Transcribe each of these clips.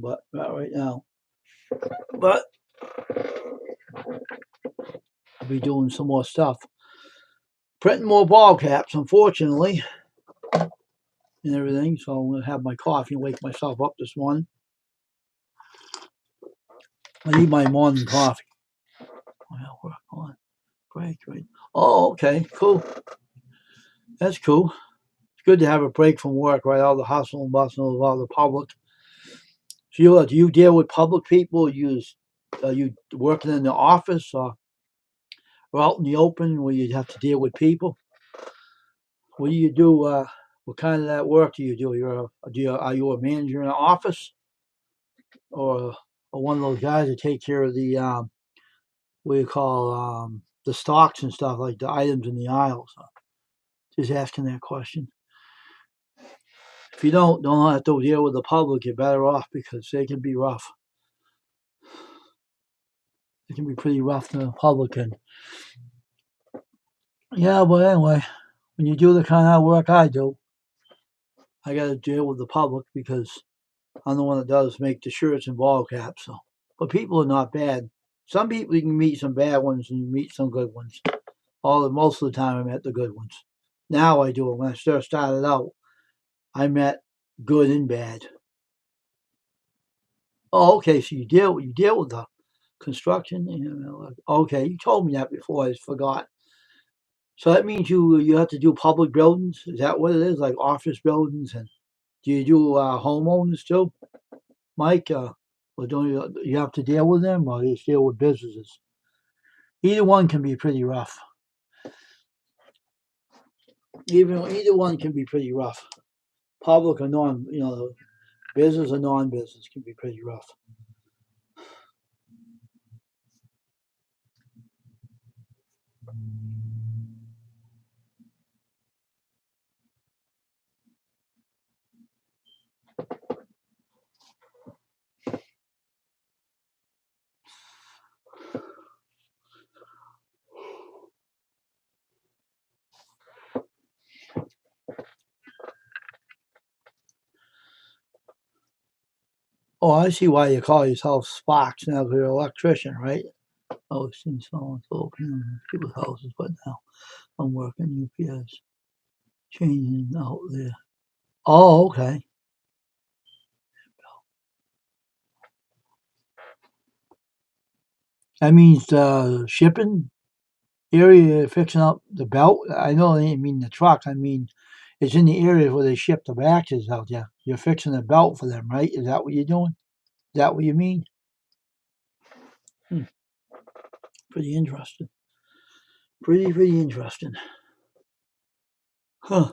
but not right now. But I'll be doing some more stuff. Printing more ball caps, unfortunately, and everything. So I'm going to have my coffee and wake myself up this morning. I need my morning coffee. Well, work on. Break, right? Oh, okay, cool. That's cool. It's good to have a break from work, right? All the hustle and bustle of all the public. So do you deal with public people? Are you working in the office or out in the open where you have to deal with people? What do you do? What kind of that work do you do? Are you a manager in an office or one of those guys that take care of the what do you call the stocks and stuff like the items in the aisles? Just asking that question. If you don't have to deal with the public, you're better off because they can be rough. It can be pretty rough to the public. And yeah, but anyway, when you do the kind of work I do, I got to deal with the public because I'm the one that does make the shirts and ball caps. So, but people are not bad. Some people you can meet some bad ones and you meet some good ones. Most of the time I met the good ones. Now I do it. When I first started out, I met good and bad. Oh, okay. So you deal with the construction. Okay, you told me that before. I just forgot. So that means you have to do public buildings. Is that what it is? Like office buildings, and do you do homeowners too, Mike? Or don't you have to deal with them, or do you deal with businesses? Either one can be pretty rough. Either one can be pretty rough. Public or business or non-business can be pretty rough. Oh, I see why you call yourself Sparks now. You're an electrician, right? Oh, it's installing solar panels in people's houses, but now I'm working UPS, changing out there. Oh, okay. That means shipping area fixing up the belt. I know they didn't mean the truck. I mean it's in the area where they ship the batches out there. You're fixing the belt for them, right? Is that what you're doing? Is that what you mean? Hmm, pretty interesting. Pretty interesting. Huh.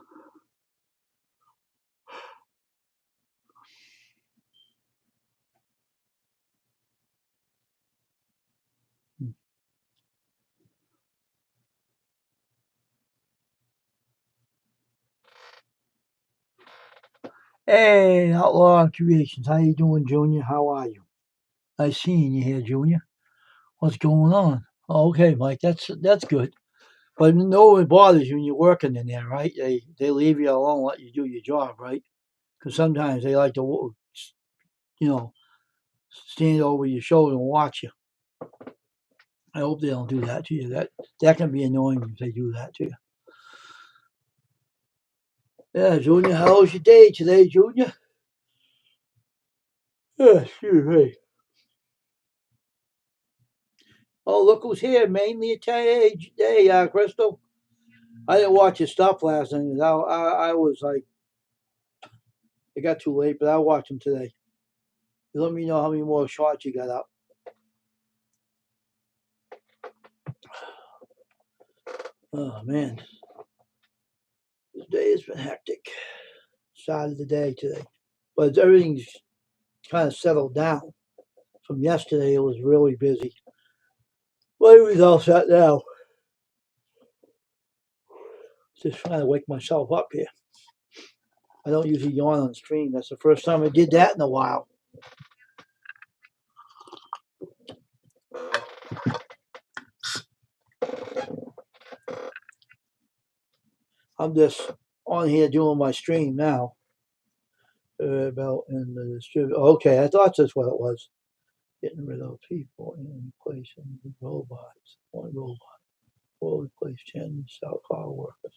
Hey, Outlaw Creations. How you doing, Junior? How are you? Nice seeing you here, Junior. What's going on? Oh, okay, Mike. That's good. But no one bothers you when you're working in there, right? They leave you alone, let you do your job, right? Because sometimes they like to, you know, stand over your shoulder and watch you. I hope they don't do that to you. That can be annoying if they do that to you. Yeah, Junior. How was your day today, Junior? Yeah, excuse me. Oh, look who's here. Mainly Italian. Hey, Crystal. I didn't watch your stuff last night. I was like, it got too late, but I'll watch them today. You let me know how many more shots you got up. Oh man, this day has been hectic. Started the day today, but everything's kind of settled down. From yesterday, it was really busy. But everything's all set now. Just trying to wake myself up here. I don't usually yawn on stream. That's the first time I did that in a while. I'm just on here doing my stream now. About in the distributor. Okay, I thought that's what it was. Getting rid of people and replacing with robots. One robot will replace 10 cell car workers.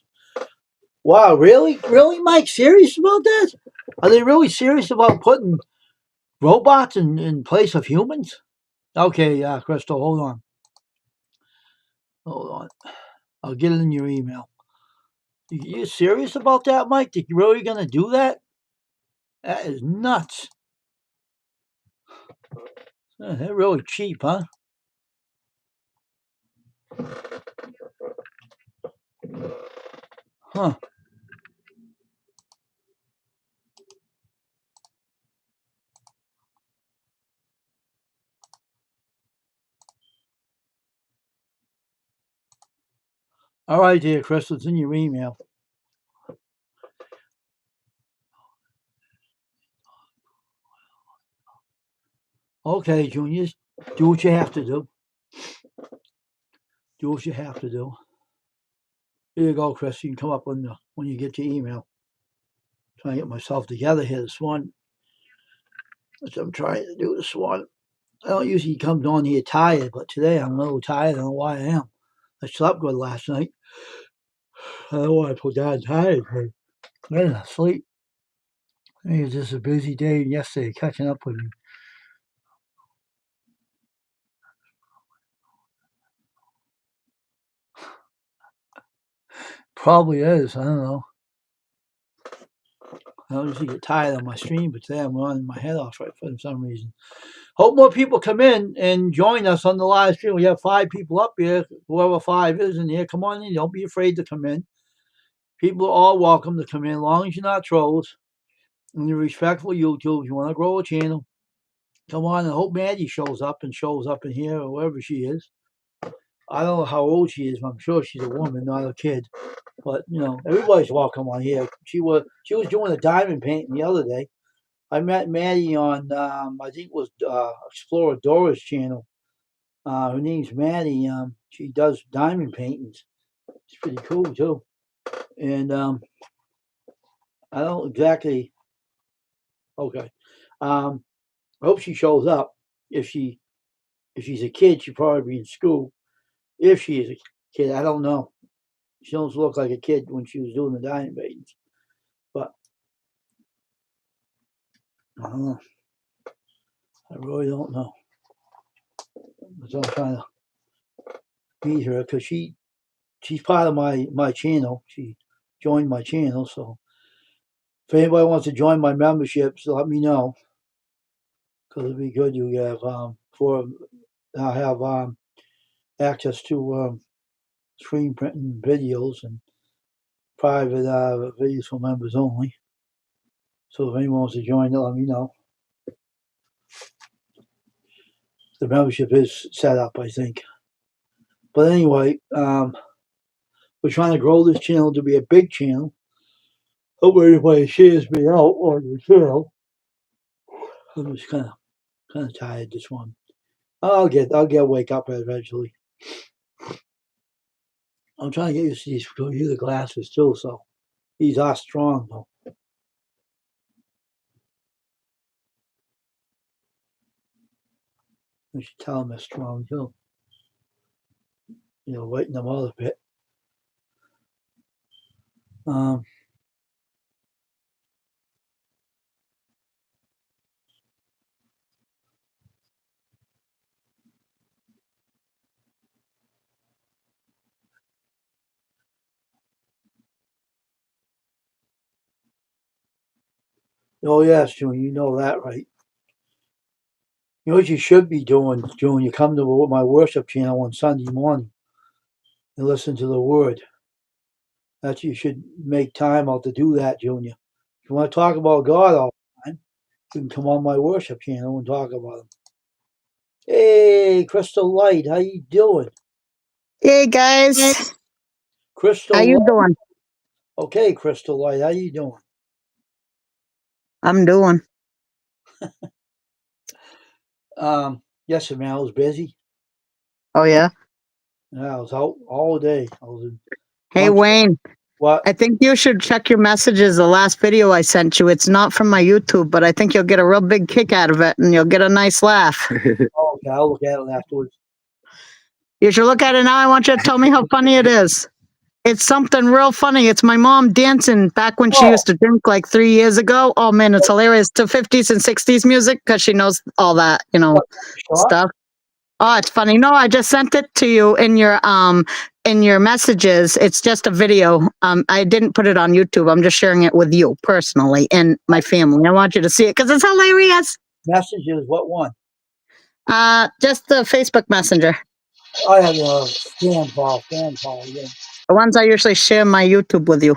Wow, really? Really, Mike? Serious about that? Are they really serious about putting robots in place of humans? Okay, Crystal, hold on. Hold on. I'll get it in your email. You serious about that, Mike? You really gonna do that? That is nuts. They're really cheap, huh? Huh. All right, dear Crystal, it's in your email. Okay, Junior, do what you have to do. Do what you have to do. Here you go, Chris. You can come up when you get your email. I'm trying to get myself together here this morning. That's what I'm trying to do this morning. I don't usually come on here tired, but today I'm a little tired. I don't know why I am. I slept good last night. I don't want to put down tired. I didn't sleep. It was just a busy day yesterday catching up with me. Probably is. I don't know. I don't usually get tired on my stream, but today I'm running my head off right for some reason. Hope more people come in and join us on the live stream. We have 5 people up here. Whoever 5 is in here, come on in. Don't be afraid to come in. People are all welcome to come in, as long as you're not trolls and you're respectful YouTube. You want to grow a channel, come on. I hope Maddie shows up in here or wherever she is. I don't know how old she is, but I'm sure she's a woman, not a kid. But everybody's welcome on here. She was doing a diamond painting the other day. I met Maddie on I think it was Explorer Dora's channel. Her name's Maddie. She does diamond paintings. It's pretty cool too. And I don't exactly. Okay. I hope she shows up. If she's a kid, she'd probably be in school. If she is a kid, I don't know. She doesn't look like a kid when she was doing the diamond paintings. But I don't know. I really don't know. So I'm trying to meet her because she's part of my channel. She joined my channel, so if anybody wants to join my memberships, let me know because it'd be good. You have I have access to screen printing videos and private videos for members only. So if anyone wants to join, let me know. The membership is set up, I think. But anyway, we're trying to grow this channel to be a big channel. Hope everybody shares me out on the channel. I'm just kind of tired this one. I'll get wake up eventually. I'm trying to get used to these computer glasses too, so these are strong though. I should tell them they're strong too. Lighten them out a bit. Um, oh yes, June, you know that, right? You know what you should be doing, June? You come to my worship channel on Sunday morning and listen to the word. That you should make time out to do that, Junior. If you want to talk about God all the time, you can come on my worship channel and talk about him. Hey, Crystal Light, how you doing? Hey guys, Crystal how you Light. doing? Okay, Crystal Light, how you doing? I'm doing. Yes, man, I was busy. Oh yeah. Yeah, I was out all day. I was in Hey Montreal. Wayne, What? I think you should check your messages. The last video I sent you, it's not from my YouTube, but I think you'll get a real big kick out of it and you'll get a nice laugh. Oh, okay, I'll look at it afterwards. You should look at it now. I want you to tell me how funny it is. It's something real funny. It's my mom dancing back when she used to drink like 3 years ago. Oh man, it's hilarious. To 50s and 60s music because she knows all that, stuff. Oh, it's funny. No, I just sent it to you in your messages. It's just a video. I didn't put it on YouTube. I'm just sharing it with you personally and my family. I want you to see it because it's hilarious. Messages, what one? Just the Facebook Messenger. I have a fan file, yeah. The ones I usually share my YouTube with you.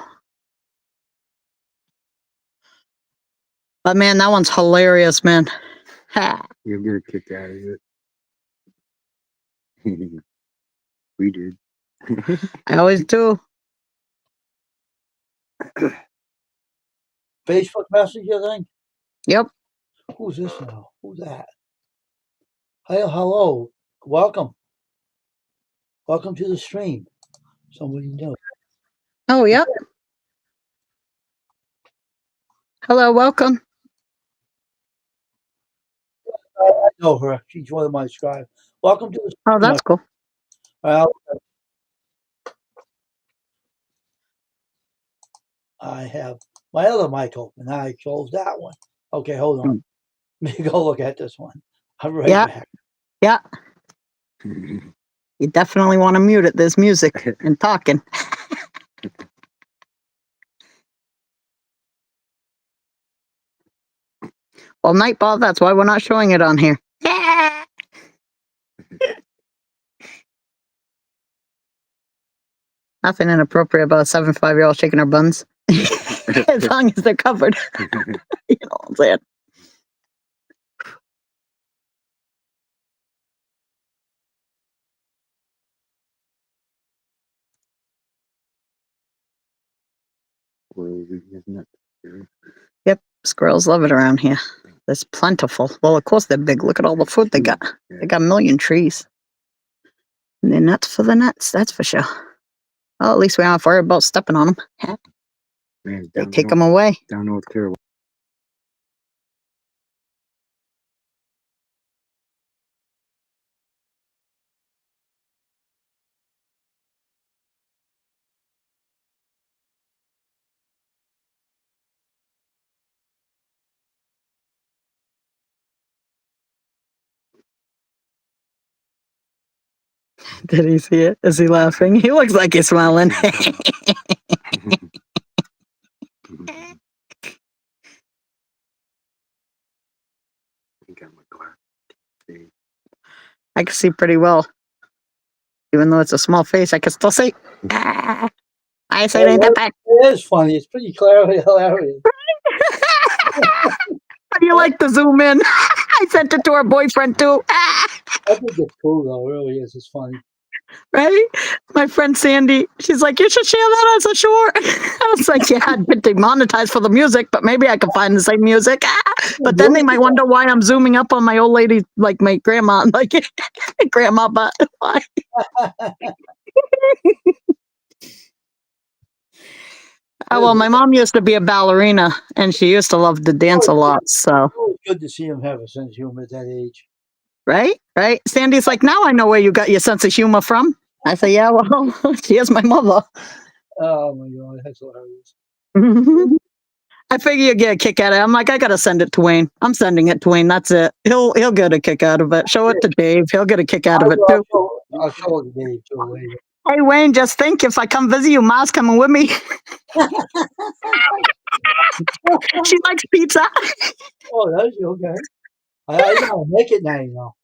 But man, that one's hilarious, man. You'll get a kick out of it. We did. I always do. Facebook Messenger thing? Yep. Who's this now? Who's that? Hey, hello. Welcome. Welcome to the stream. Somebody new. Oh, yep. Hello, welcome. I know her. She's one of my subscribers. Welcome to the stream. Oh, that's cool. I have my other mic open. I closed that one. Okay, hold on. Let me go look at this one. I'm right back. Yeah. You definitely want to mute it. There's music and talking. Well, Nightball, that's why we're not showing it on here. Nothing inappropriate about a 75-year-old shaking her buns. As long as they're covered. You know what I'm saying? Yep, squirrels love it around here. It's plentiful. Well, of course they're big. Look at all the food they got. They got a million trees. And they're nuts for the nuts, that's for sure. Well, at least we don't have to worry about stepping on them. Man, they take them away. Down North Carolina. Did he see it? Is he laughing? He looks like he's smiling. I can see pretty well. Even though it's a small face, I can still see. I say it ain't that bad. It is funny. It's pretty clearly hilarious. How do you like to zoom in? I sent it to her boyfriend too. I think it's cool though. It really is. It's funny. Right? My friend Sandy, she's like, you should share that as a short. I was like, yeah, I'd get demonetized for the music, but maybe I can find the same music. But then they might wonder why I'm zooming up on my old lady, like my grandma, like grandma, but why? Oh, well, my mom used to be a ballerina and she used to love to dance a lot. So it's good to see him have a sense of humor at that age. Right? Right? Sandy's like, now I know where you got your sense of humor from. I say, yeah, well, she is my mother. Oh my God, that's hilarious. I figure you get a kick out of it. I'm like, I gotta send it to Wayne. I'm sending it to Wayne. That's it. He'll get a kick out of it. Show it to Dave. He'll get a kick out of it too. I'll show it to Dave too later. Hey Wayne, just think if I come visit you, Ma's coming with me. She likes pizza. Oh, that's okay. I gotta make it now, you know.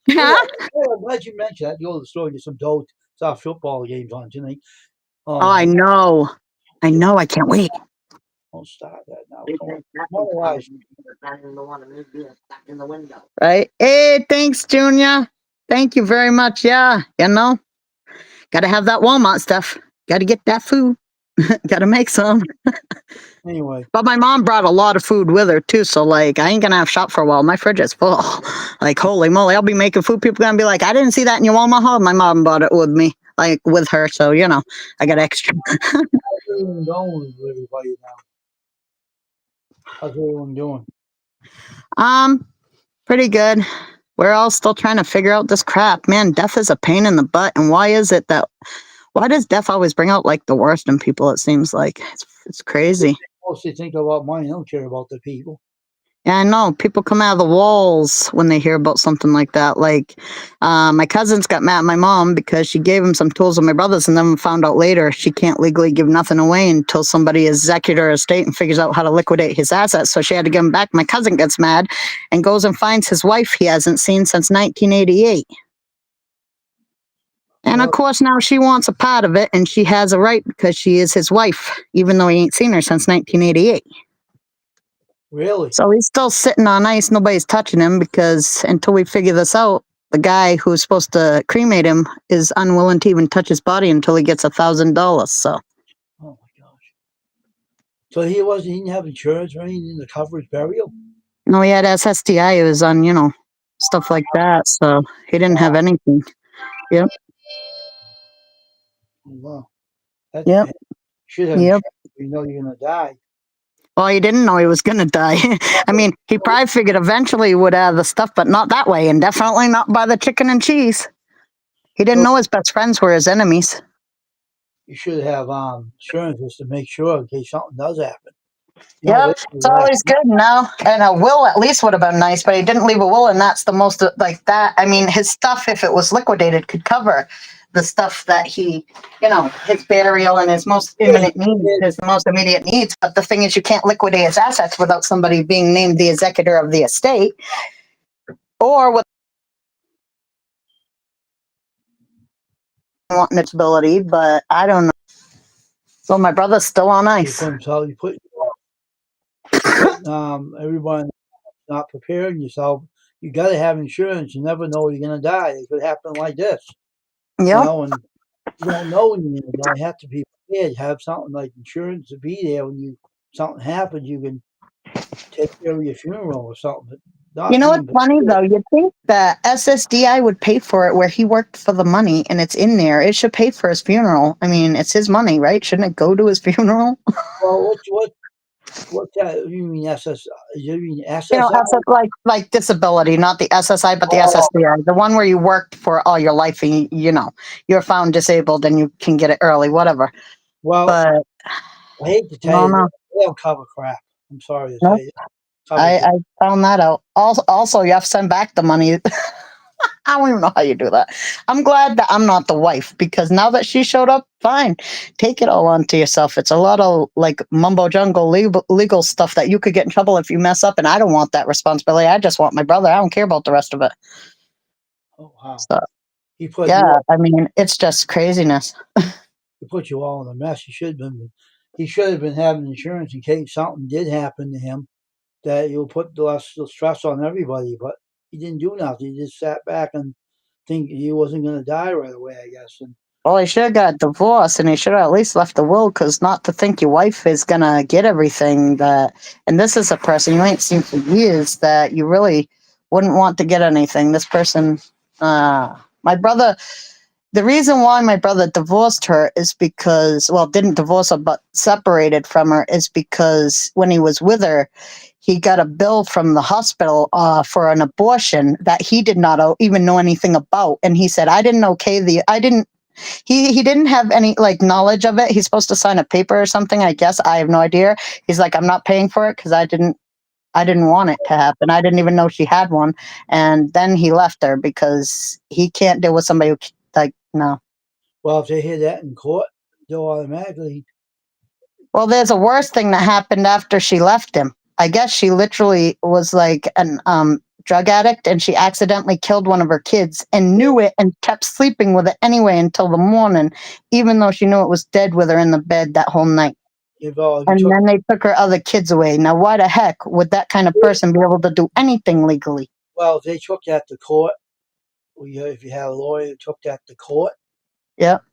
Yeah. I'm glad you mentioned that. The old story to some dope South football games on tonight. Oh, I know. I know. I can't wait. Don't start that now. Right? Hey, thanks, Junior. Thank you very much. Yeah, gotta have that Walmart stuff. Gotta get that food. Gotta make some. Anyway. But my mom brought a lot of food with her too, so like I ain't gonna have shop for a while. My fridge is full. Like holy moly, I'll be making food. People gonna be like, I didn't see that in your Walmart haul. My mom bought it with me, like with her, so I got extra. everyone going with everybody now? How's everyone doing? Pretty good. We're all still trying to figure out this crap. Man, death is a pain in the butt. And why does death always bring out like the worst in people? It seems like it's crazy. Mostly think about money. They don't care about the people. Yeah, I know. People come out of the walls when they hear about something like that. Like, my cousins got mad at my mom because she gave him some tools of my brother's and then found out later she can't legally give nothing away until somebody is executor estate and figures out how to liquidate his assets. So she had to give him back. My cousin gets mad and goes and finds his wife he hasn't seen since 1988. And of Well, course, now she wants a part of it and she has a right because she is his wife, even though he ain't seen her since 1988. really? So he's still sitting on ice. Nobody's touching him because until we figure this out, the guy who's supposed to cremate him is unwilling to even touch his body until he gets $1,000. So Oh my gosh. So he didn't have insurance or anything to cover his burial? no, he had SSDI. It was on, stuff like that. So he didn't have Wow. anything. Yep. Oh, wow. That's Yep. bad. Should have Yep. insurance if you know you're gonna die. Well, he didn't know he was going to die. I mean, he probably figured eventually he would have the stuff, but not that way, and definitely not by the chicken and cheese. He didn't know his best friends were his enemies. You should have insurance just to make sure in case something does happen. Yep, it's always good now. And a will at least would have been nice, but he didn't leave a will, and that's the most like that. I mean, his stuff, if it was liquidated, could cover the stuff that he, his burial and his most imminent needs, his most immediate needs. But the thing is, you can't liquidate his assets without somebody being named the executor of the estate, or with wanting its ability. But I don't know. So my brother's still on You ice. put everyone not preparing yourself. You got to have insurance. You never know you're gonna die. It could happen like this. Yep. And you don't know when you're gonna die. You have to be prepared. Have something like insurance to be there when something happens. You can take care of your funeral or something. But You know not what's funny though? You'd think that SSDI would pay for it where he worked for the money and it's in there. It should pay for his funeral. I mean, it's his money, right? Shouldn't it go to his funeral? Well, what's that? You mean SS? You mean SSI? Like disability, not the SSI, but the SSDI, the one where you worked for all your life and you're found disabled and you can get it early, whatever. Well, But I hate to no, tell you, no, they don't cover crap. I'm sorry to no. say it. I found that out. Also, you have to send back the money. I don't even know how you do that. I'm glad that I'm not the wife because now that she showed up, fine, take it all onto yourself. It's a lot of like mumbo jungle legal stuff that you could get in trouble if you mess up, and I don't want that responsibility. I just want my brother. I don't care about the rest of it. Oh wow. So He put yeah, I mean, it's just craziness. he put you all in a mess. He should have been having insurance in case something did happen to him. That you'll put less stress on everybody. But he didn't do nothing. He just sat back and think he wasn't going to die right away. I guess. And Well, he should have got divorced, and he should have at least left a will, because not to think your wife is gonna get everything that. And this is a person you ain't seen for years that you really wouldn't want to get anything. This person, my brother. The reason why my brother divorced her is because, well, didn't divorce her, but separated from her, is because when he was with her, he got a bill from the hospital for an abortion that he did not even know anything about, and he said, he didn't have any like knowledge of it. He's supposed to sign a paper or something, I guess. I have no idea. He's like, I'm not paying for it because I didn't want it to happen. I didn't even know she had one. And then he left her because he can't deal with somebody who like no. well, if they hear that in court, they'll automatically. Well, there's a worse thing that happened after she left him. I guess she literally was like an drug addict and she accidentally killed one of her kids and knew it and kept sleeping with it anyway until the morning, even though she knew it was dead with her in the bed that whole night. If And took, then they took her other kids away. Now, why the heck would that kind of person be able to do anything legally? well, if they took that to court, if you had a lawyer who took that to court, Yep.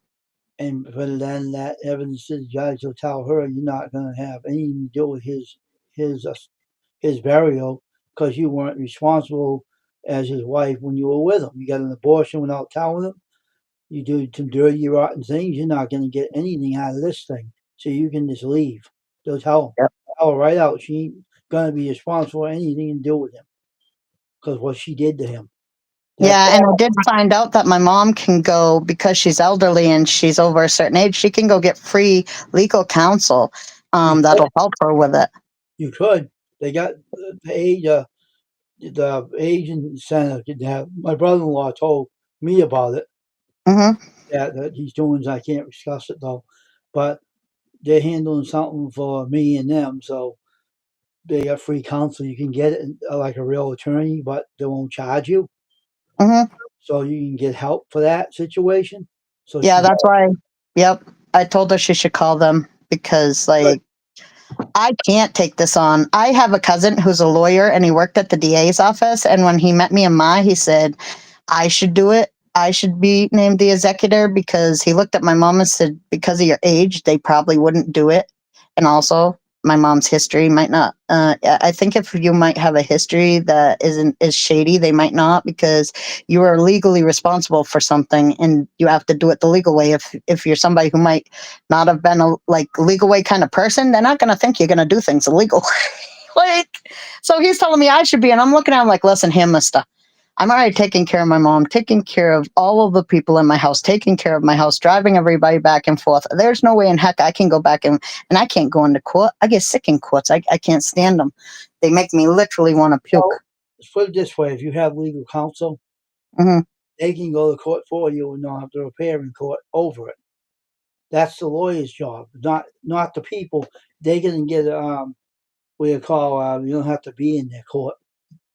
and but then that evidence to the judge will tell her you're not going to have anything to do with his burial because you weren't responsible as his wife when you were with him. You got an abortion without telling him. You do some dirty, rotten things. You're not going to get anything out of this thing. so you can just leave. They'll tell Yep. her right out she ain't gonna be responsible for anything to do with him because what she did to him. That's Yeah, and I did find out that my mom can go, because she's elderly and she's over a certain age, she can go get free legal counsel. That'll help her with it. you could. They got the Asian center. My brother-in-law told me about it. Hmm. That he's doing. I can't discuss it though, but they're handling something for me and them. So they got free counsel. You can get it like a real attorney, but they won't charge you. Hmm. So you can get help for that situation. So Yeah, she that's why. Yep, I told her she should call them, because Good. I can't take this on. I have a cousin who's a lawyer and he worked at the DA's office. And when he met me in my, he said, I should do it. I should be named the executor, because he looked at my mom and said, because of your age, they probably wouldn't do it. And also, my mom's history might not. I think if you might have a history that isn't as shady, they might not, because you are legally responsible for something and you have to do it the legal way. If you're somebody who might not have been a legal way kind of person, they're not going to think you're going to do things illegal. So he's telling me I should be, and I'm looking at him like, listen here, mister. I'm already taking care of my mom, taking care of all of the people in my house, taking care of my house, driving everybody back and forth. There's no way in heck I can go back and I can't go into court. I get sick in courts. I can't stand them. They make me literally want to puke. Well, let's put it this way: if you have legal counsel, Hmm. they can go to court for you and not have to appear in court over it. That's the lawyer's job, not the people. They can get what you call you don't have to be in their court.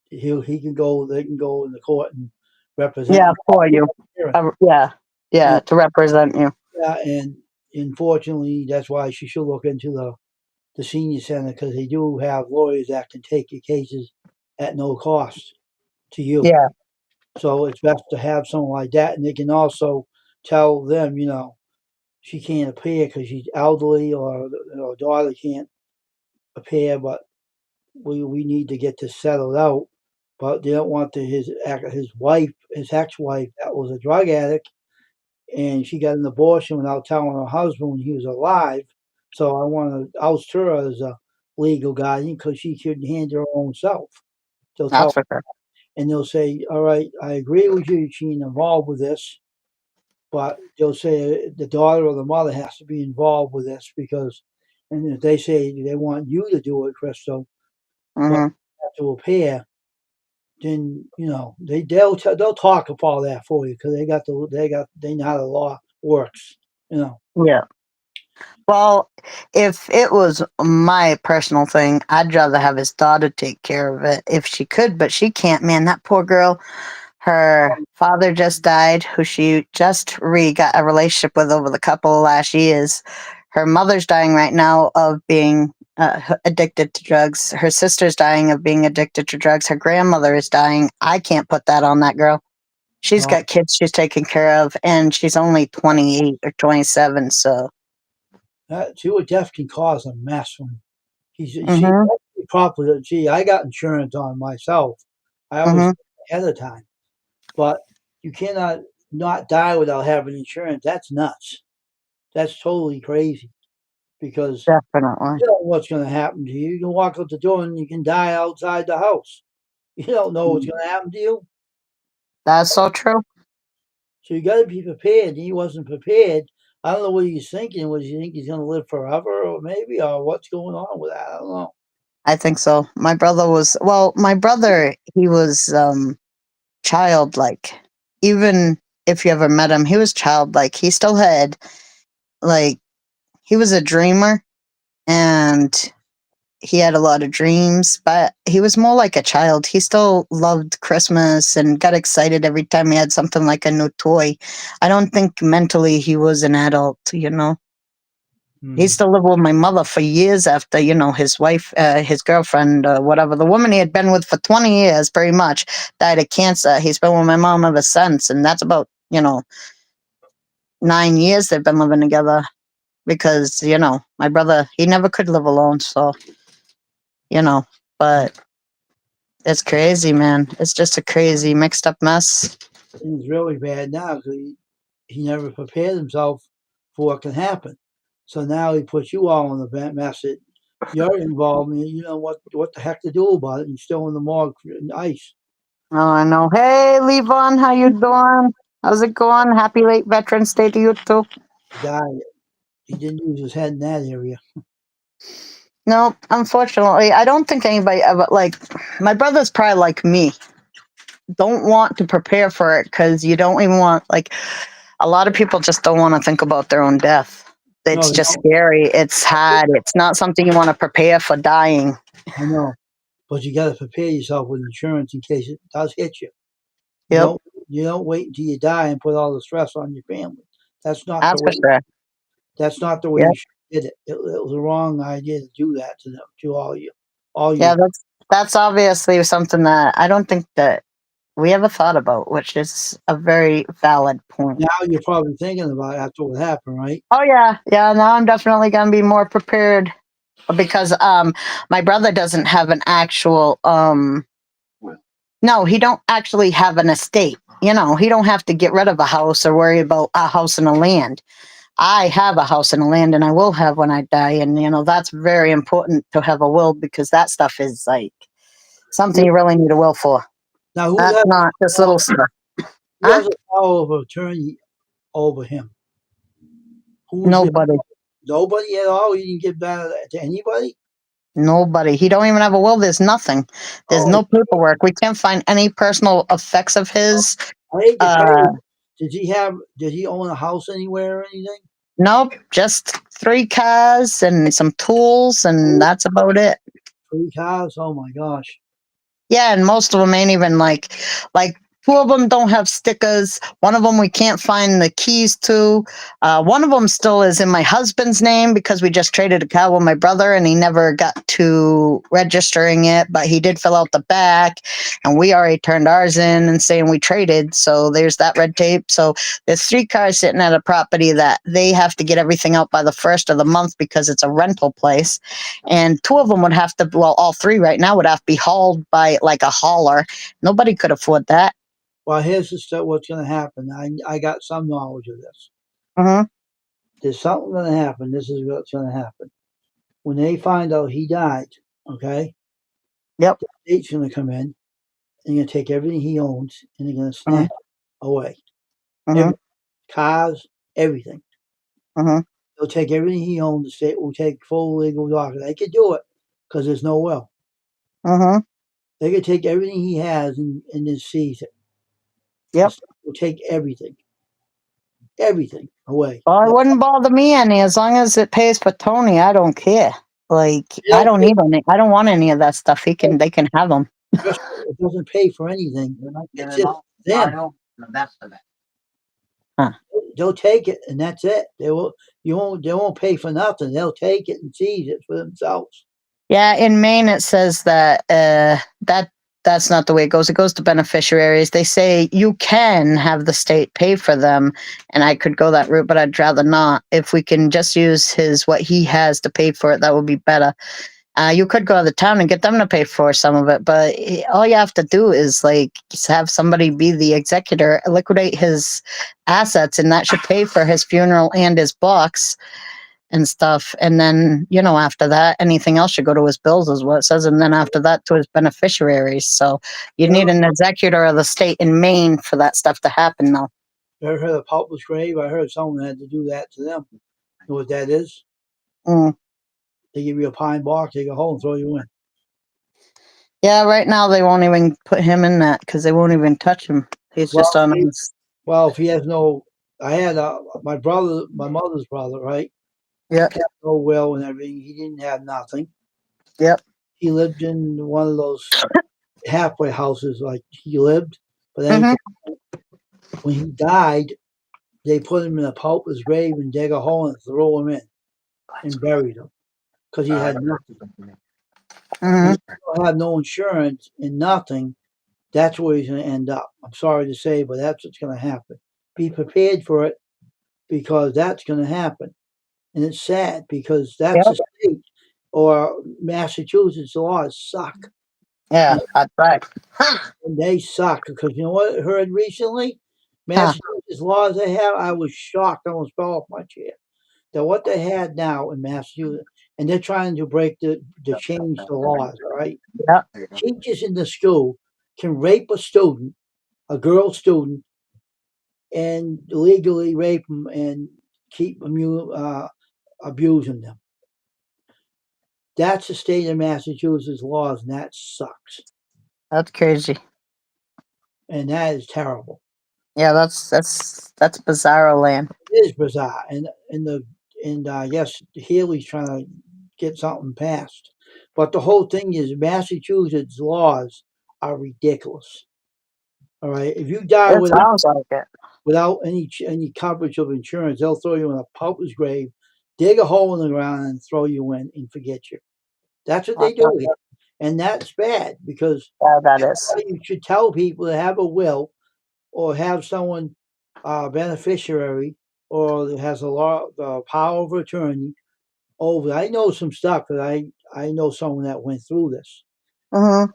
He can go. They can go in the court and represent Yeah, for you. you. Yeah, And, to represent you. yeah, and unfortunately, that's why she should look into the senior center because they do have lawyers that can take your cases at no cost to you. Yeah, So it's best to have someone like that, and they can also tell them, she can't appear because she's elderly or her daughter can't appear, but we need to get this settled out. But they don't want his wife, his ex-wife, that was a drug addict, and she got an abortion without telling her husband when he was alive. So I want to oust her as a legal guardian because she couldn't handle her own self. They'll that's tell, for sure. and they'll say, "All right, I agree with you. She ain't involved with this." But they'll say the daughter or the mother has to be involved with this because, and if they say they want you to do it, Crystal, but Hmm. you have to appear, then they'll talk about all that for you because they know how the law works. You know, Yeah. Well, if it was my personal thing, I'd rather have his daughter take care of it if she could, but she can't, man. That poor girl. Her father just died, who she just got a relationship with over the couple of last years. Her mother's dying right now of being addicted to drugs. Her sister's dying of being addicted to drugs. Her grandmother is dying. I can't put that on that girl. She's no, got kids she's taking care of, and she's only 28 or 27. So, that too, a death can cause a mess when she hmm, properly. Gee, I got insurance on myself. I always hmm, ahead of time, but you cannot not die without having insurance. That's nuts. That's totally crazy because definitely. you don't know what's going to happen to you. You can walk out the door and you can die outside the house. You don't know what's going to happen to you. That's so true. So you got to be prepared. He wasn't prepared. I don't know what he's thinking. Was he think he's going to live forever, or maybe, or what's going on with that? I don't know. I think so. My brother, he was childlike. Even if you ever met him, he was childlike. He still had, like, he was a dreamer, and he had a lot of dreams, but he was more like a child. He still loved Christmas and got excited every time he had something like a new toy. I don't think mentally he was an adult. He Hmm. used to live with my mother for years after, his wife, his girlfriend, whatever, the woman he had been with for 20 years, pretty much, died of cancer. He's been with my mom ever since. And that's about, 9 years they've been living together, because, my brother, he never could live alone. So, you know, but it's crazy, man. It's just a crazy mixed up mess. It's really bad now because he never prepared himself for what can happen. So now he puts you all in the mess that you're involved in. You know what the heck to do about it. And you're still in the morgue in ice. Oh, I know. Hey, Levon, how you doing? How's it going? Happy late Veterans Day to you too. He died. He didn't use his head in that area. No, unfortunately, I don't think anybody ever like. My brother's probably like me. Don't want to prepare for it because you don't even want like. A lot of people just don't want to think about their own death. It's No, just no, scary. It's sad. It's not something you want to prepare for dying. I know. But you got to prepare yourself with insurance in case it does hit you. You Yep, don't you don't wait until you die and put all the stress on your family. That's not the that's for way. sure. That's not the way Yep. you should did it. It was a wrong idea to do that to them, to all you, all Yeah, you. that's obviously something that I don't think that we ever thought about, which is a very valid point. Now you're probably thinking about it after what happened, right? Oh yeah. Now I'm definitely gonna be more prepared because my brother doesn't have an actual no, he don't actually have an estate. You know, he don't have to get rid of a house or worry about a house and a land. I have a house and a land, and I will have when I die. And you know that's very important to have a will because that stuff is like something you really need a will for. Now That's not just little stuff. who Huh? has a power of attorney over him? Who's the Nobody. nobody at all? You didn't give that to anybody? Nobody. He don't even have a will. There's nothing. There's Oh, no paperwork. We can't find any personal effects of his. I hate to tell Uh, you. Did he own a house anywhere or anything? nope. Just 3 cars and some tools, and that's about it. 3 cars? Oh my gosh. Yeah, and most of them ain't even like two of them don't have stickers. One of them we can't find the keys to. One of them still is in my husband's name because we just traded a car with my brother and he never got to registering it, but he did fill out the back and we already turned ours in and saying we traded. So there's that red tape. So there's 3 cars sitting at a property that they have to get everything out by the first of the month because it's a rental place. And 2 of them would have to, well, all 3 right now would have to be hauled by like a hauler. Nobody could afford that. Well, here's the stuff. What's going to happen? I got some knowledge of this. Mm-hmm. There's something going to happen. This is what's going to happen. When they find out he died, okay, Yep. the state's going to come in and they're going to take everything he owns and they're going to snatch it away. Mm-hmm. Cars, everything. Mm-hmm. They'll take everything he owns. The state will take full legal document. They could do it because there's no will. Mm-hmm. They could take everything he has and then seize it. Yep. Will take everything away. Well, it wouldn't bother me any as long as it pays for Tony. I don't care. Like I don't need any. I don't want any of that stuff. They can have them. It doesn't pay for anything. It's just them. Huh. They'll take it and that's it. They won't pay for nothing. They'll take it and seize it for themselves. Yeah, in Maine it says that that's not the way it goes. It goes to beneficiaries. They say you can have the state pay for them, and I could go that route, but I'd rather not. If we can just use what he has to pay for it, that would be better. You could go to the town and get them to pay for some of it, but all you have to do is like just have somebody be the executor, liquidate his assets, and that should pay for his funeral and his box and stuff. And then, after that, anything else should go to his bills, is what it says. And then after that, to his beneficiaries. So you need an executor of the state in Maine for that stuff to happen, though. Ever heard of Pauper's grave? I heard someone had to do that to them. You know what that is? Mm. They give you a pine box, dig a hole, and throw you in. Yeah, right now they won't even put him in that because they won't even touch him. He's just on his. Well, if he has no, I had my mother's brother, right? Yep. Had no will and everything. He didn't have nothing. Yep. He lived in one of those halfway houses, like he lived. But then when he died, they put him in a pauper's grave and dig a hole and throw him in and buried him because he had nothing. Mm-hmm. If you have no insurance and nothing, that's where he's going to end up. I'm sorry to say, but that's what's going to happen. Be prepared for it because that's going to happen. And it's sad because that's a state or Massachusetts laws suck. Yeah, that's right. And they suck because you know what I heard recently? Massachusetts laws they have, I was shocked. I almost fell off my chair. that what they had now in Massachusetts, and they're trying to change the laws, all right? Yeah. Teachers in the school can rape a student, a girl student, and legally rape them and keep abusing them. That's the state of Massachusetts laws, and that sucks. That's crazy. And that is terrible. Yeah, that's bizarro land. It is bizarre, and yes, Healy's trying to get something passed, but the whole thing is Massachusetts laws are ridiculous. All right, if you die It sounds like it. without any coverage of insurance, they'll throw you in a pauper's grave, dig a hole in the ground, and throw you in and forget you. That's what they do here, and that's bad because Yeah, that is. you should tell people to have a will or have someone beneficiary or that has the power of attorney over. I know some stuff that I know someone that went through this. Mm-hmm.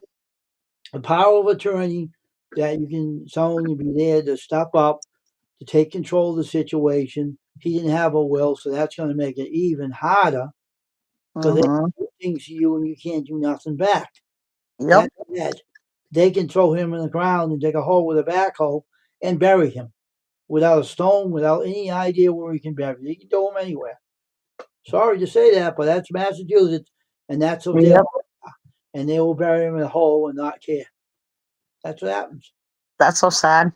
A power of attorney that someone can be there to step up to take control of the situation. He didn't have a will, so that's going to make it even harder because they Mm-hmm. do things to you and you can't do nothing back. Yep. That's bad. They can throw him in the ground and dig a hole with a backhoe and bury him without a stone, without any idea where he can bury. You can throw him anywhere. Sorry to say that, but that's Massachusetts, and that's what Yep. and they will bury him in a hole and not care. That's what happens, That's so sad.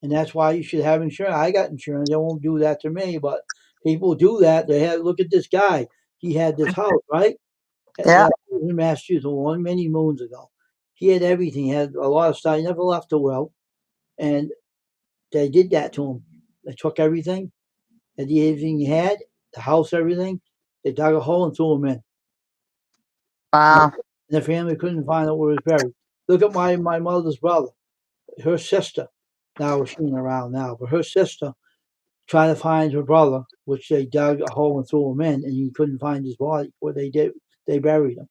and that's why you should have insurance. I got insurance; they won't do that to me, but people do that. Look at this guy. He had this house, right? Yeah. In Massachusetts, many moons ago. He had everything. He had a lot of stuff. He never left a will, and they did that to him. They took everything, and everything he had, the house, everything. They dug a hole and threw him in. Wow. And the family couldn't find out where he was buried. Look at my mother's brother, her sister. Now she ain't around now, but her sister trying to find her brother, which they dug a hole and threw him in, and he couldn't find his body. What they did, they buried him.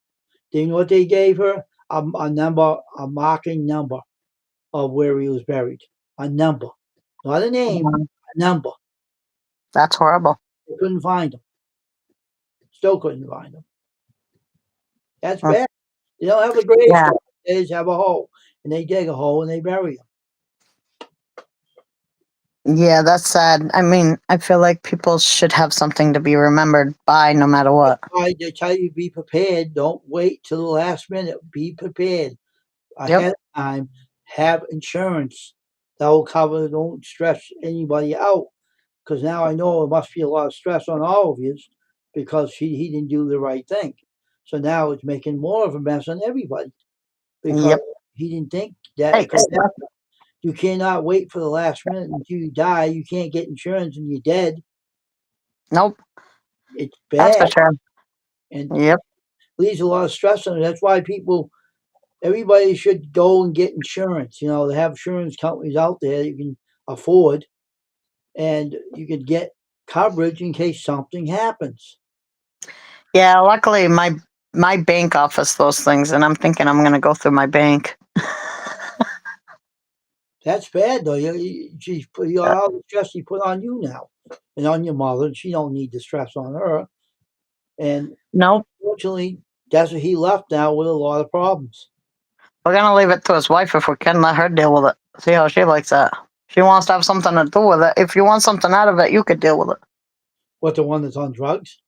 Do you know what they gave her? A number, a marking number of where he was buried. A number, not a name, a number. That's horrible. They couldn't find him. Still couldn't find him. That's Mm. bad. They don't have a gravestone. Yeah. They just have a hole, and they dig a hole and they bury him. Yeah, that's sad. I mean, I feel like people should have something to be remembered by no matter what. Why they tell you be prepared. Don't wait till the last minute. Be prepared ahead of time. Have insurance that will cover. Don't stress anybody out. Because now I know it must be a lot of stress on all of you because he didn't do the right thing. So now it's making more of a mess on everybody because Yep. he didn't think that. Hey, You cannot wait for the last minute until you die. You can't get insurance and you're dead. nope. It's That's for bad sure. and Yep. leaves a lot of stress on it. That's why everybody should go and get insurance. You know, they have insurance companies out there you can afford, and you could get coverage in case something happens. Yeah, luckily my bank offers those things, and I'm thinking I'm gonna go through my bank. That's bad though. She's put all the stress she put on you now, and on your mother. And she don't need the stress on her. And Nope. unfortunately, that's what he left now with a lot of problems. We're gonna leave it to his wife if we can. Let her deal with it. See how she likes that. She wants to have something to do with it. If you want something out of it, you could deal with it. What, the one that's on drugs?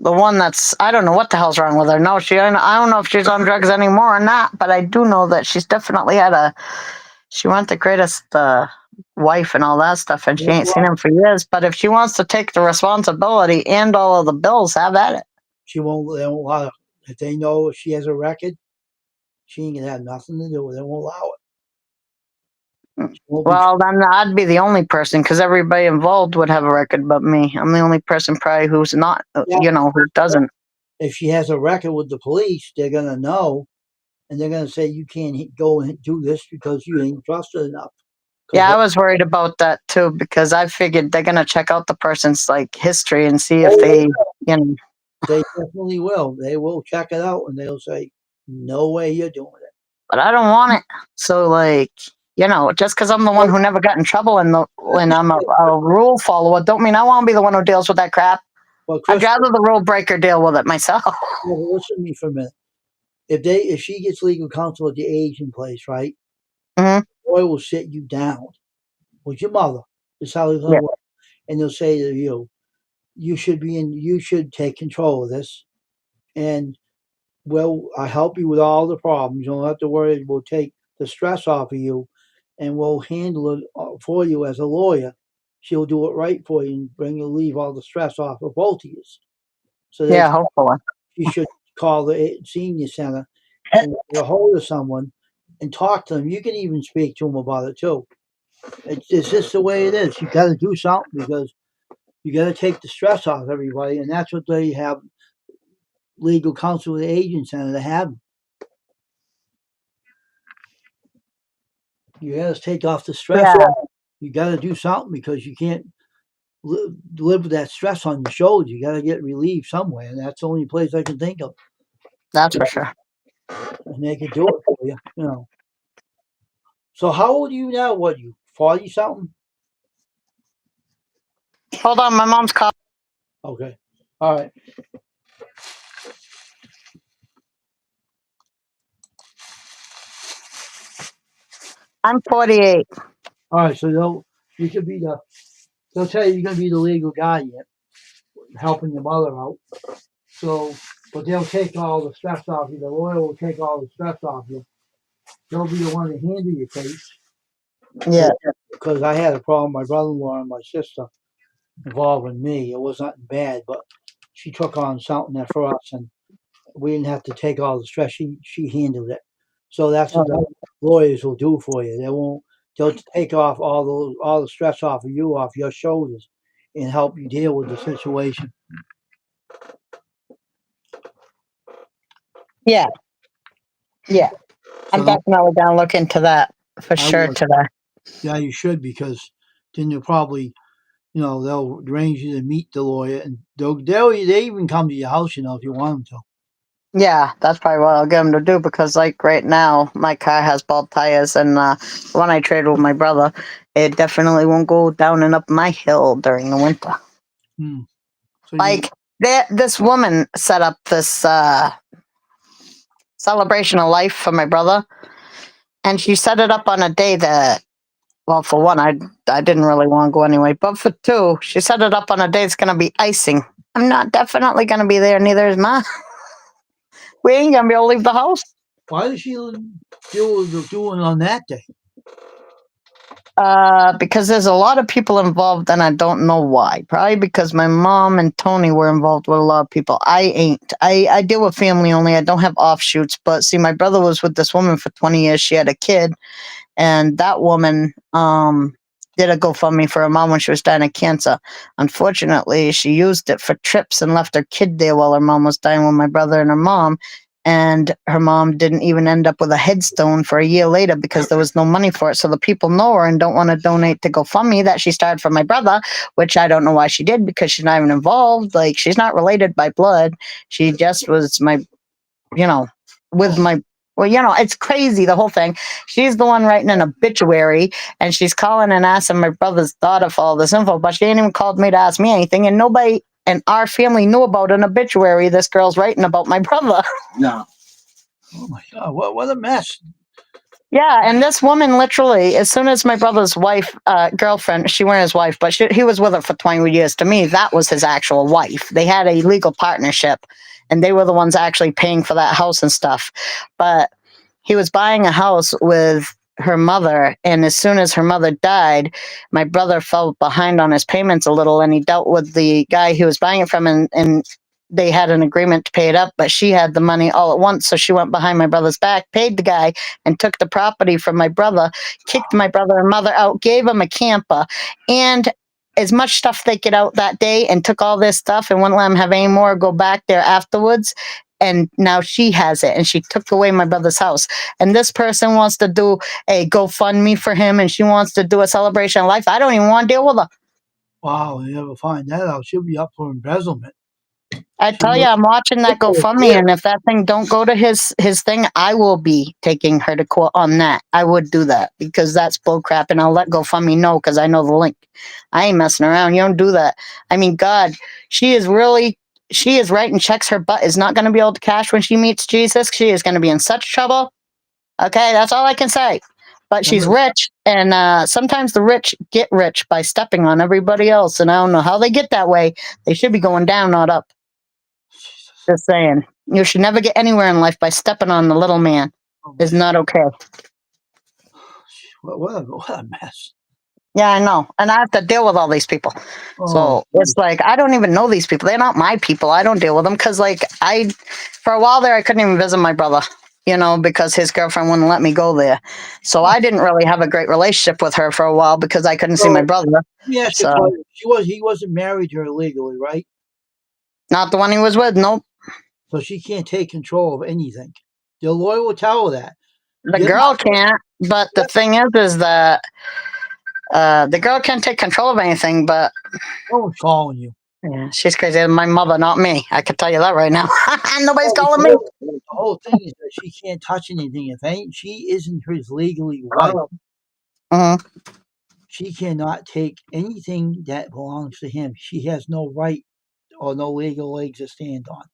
The one that's, I don't know what the hell's wrong with her. No, I don't know if she's on drugs anymore or not, but I do know that she's definitely she went the greatest wife and all that stuff, and she ain't seen him for years. But if she wants to take the responsibility and all of the bills, have at it. She won't. They won't allow it. If they know she has a record, she ain't gonna have nothing to do with it. They won't allow it. Well, then I'd be the only person because everybody involved would have a record but me. I'm the only person probably who's not, who doesn't. If she has a record with the police, they're gonna know, and they're gonna say you can't go and do this because you ain't trusted enough. Yeah, I was worried about that too because I figured they're gonna check out the person's history and see if they. They definitely will. They will check it out and they'll say, "No way, you're doing it." But I don't want it. So just because I'm the one who never got in trouble and I'm a rule follower, don't mean I want to be the one who deals with that crap. Well, I'd Crystal, rather the rule breaker deal with it myself. listen to me for a minute. If she gets legal counsel at the age in place, right? Mhm. The lawyer will sit you down with your mother. This is how it's gonna Yeah. work. And they'll say to you, you should take control of this. And I help you with all the problems. You don't have to worry. We'll take the stress off of you and we'll handle it for you as a lawyer. She'll do it right for you and leave all the stress off of both of you. So Yeah, hopefully. you should call the senior center and get a hold of someone and talk to them. You can even speak to them about it too. It's just the way it is. You got to do something because you got to take the stress off everybody, and that's what they have legal counsel with the agent center to have. You got to take off the stress. Yeah, You got to do something because you can't live with that stress on your shoulders. You got to get relief somewhere, and that's the only place I can think of. that's for sure. And they can do it for you. So how old are you now? What, you 40 something? Hold on, my mom's calling. Okay. All right. I'm 48. All right. So they'll tell you you're gonna be the legal guardian, helping your mother out. So, but they'll take all the stress off you. The lawyer will take all the stress off you. They'll be the one to handle your case. Yeah. Because I had a problem. My brother-in-law and my sister involving me. It was nothing bad, but she took on something that for us, and we didn't have to take all the stress. She handled it. So that's what the lawyers will do for you. They'll take off all the stress off of you, off your shoulders, and help you deal with the situation. Yeah. Yeah. I'm So definitely going to look into that for I sure would, today. yeah, you should, because then you'll probably, they'll arrange you to meet the lawyer, and they even come to your house, if you want them to. Yeah, that's probably what I'll get him to do because, like, right now, my car has bald tires, and the one I traded with my brother, it definitely won't go down and up my hill during the winter. So Like, this woman set up this celebration of life for my brother, and she set it up on a day that, well, for one, I didn't really want to go anyway, but for two, she set it up on a day it's going to be icing. I'm not definitely going to be there, neither is Ma. We ain't going to be able to leave the house. why does she do it on that day? Because there's a lot of people involved, and I don't know why. Probably because my mom and Tony were involved with a lot of people. I ain't. I deal with family only. I don't have offshoots. But see, my brother was with this woman for 20 years. She had a kid, and that woman did a GoFundMe for her mom when she was dying of cancer. Unfortunately, she used it for trips and left her kid there while her mom was dying with my brother and her mom. And her mom didn't even end up with a headstone for a year later because there was no money for it. So the people know her and don't want to donate to GoFundMe that she started for my brother, which I don't know why she did because she's not even involved. Like, she's not related by blood. She just was with my, it's crazy, the whole thing. She's the one writing an obituary, and she's calling and asking my brother's daughter for all this info, but she ain't even called me to ask me anything, and nobody in our family knew about an obituary this girl's writing about my brother. No. Oh my God! What a mess! Yeah, and this woman literally, as soon as my brother's wife, girlfriend, she wasn't his wife, but he was with her for 20 years. To me, that was his actual wife. They had a legal partnership, and they were the ones actually paying for that house and stuff. But he was buying a house with her mother, and as soon as her mother died, my brother fell behind on his payments a little, and he dealt with the guy he was buying it from, and they had an agreement to pay it up, but she had the money all at once, so she went behind my brother's back, paid the guy, and took the property from my brother, kicked my brother and mother out, gave him a camper, and as much stuff they get out that day, and took all this stuff and wouldn't let him have any more, go back there afterwards. And now she has it, and she took away my brother's house. And this person wants to do a GoFundMe for him, and she wants to do a celebration of life. I don't even want to deal with her. Wow! You never find that out. She'll be up for embezzlement. I tell you, I'm watching that GoFundMe, and if that thing don't go to his thing, I will be taking her to court on that. I would do that because that's bullcrap, and I'll let GoFundMe know because I know the link. I ain't messing around. You don't do that. I mean, God, she is writing checks. Her butt is not going to be able to cash when she meets Jesus. She is going to be in such trouble. Okay, that's all I can say. But she's rich, and sometimes the rich get rich by stepping on everybody else, and I don't know how they get that way. They should be going down, not up. Just saying. You should never get anywhere in life by stepping on the little man. It's not okay. What a mess. Yeah, I know. And I have to deal with all these people. So it's like, I don't even know these people. They're not my people. I don't deal with them because, like, for a while there, I couldn't even visit my brother, because his girlfriend wouldn't let me go there. So I didn't really have a great relationship with her for a while because I couldn't see my brother. Yes, he wasn't married to her legally, right? Not the one he was with, nope. So she can't take control of anything. The lawyer will tell her that. The girl can't, but the thing is that the girl can't take control of anything, but no one's calling you. Yeah, she's crazy. My mother, not me. I can tell you that right now. Nobody's calling me. The whole thing is that she can't touch anything. She isn't his legally wife. She cannot take anything that belongs to him. She has no right or no legal legs to stand on.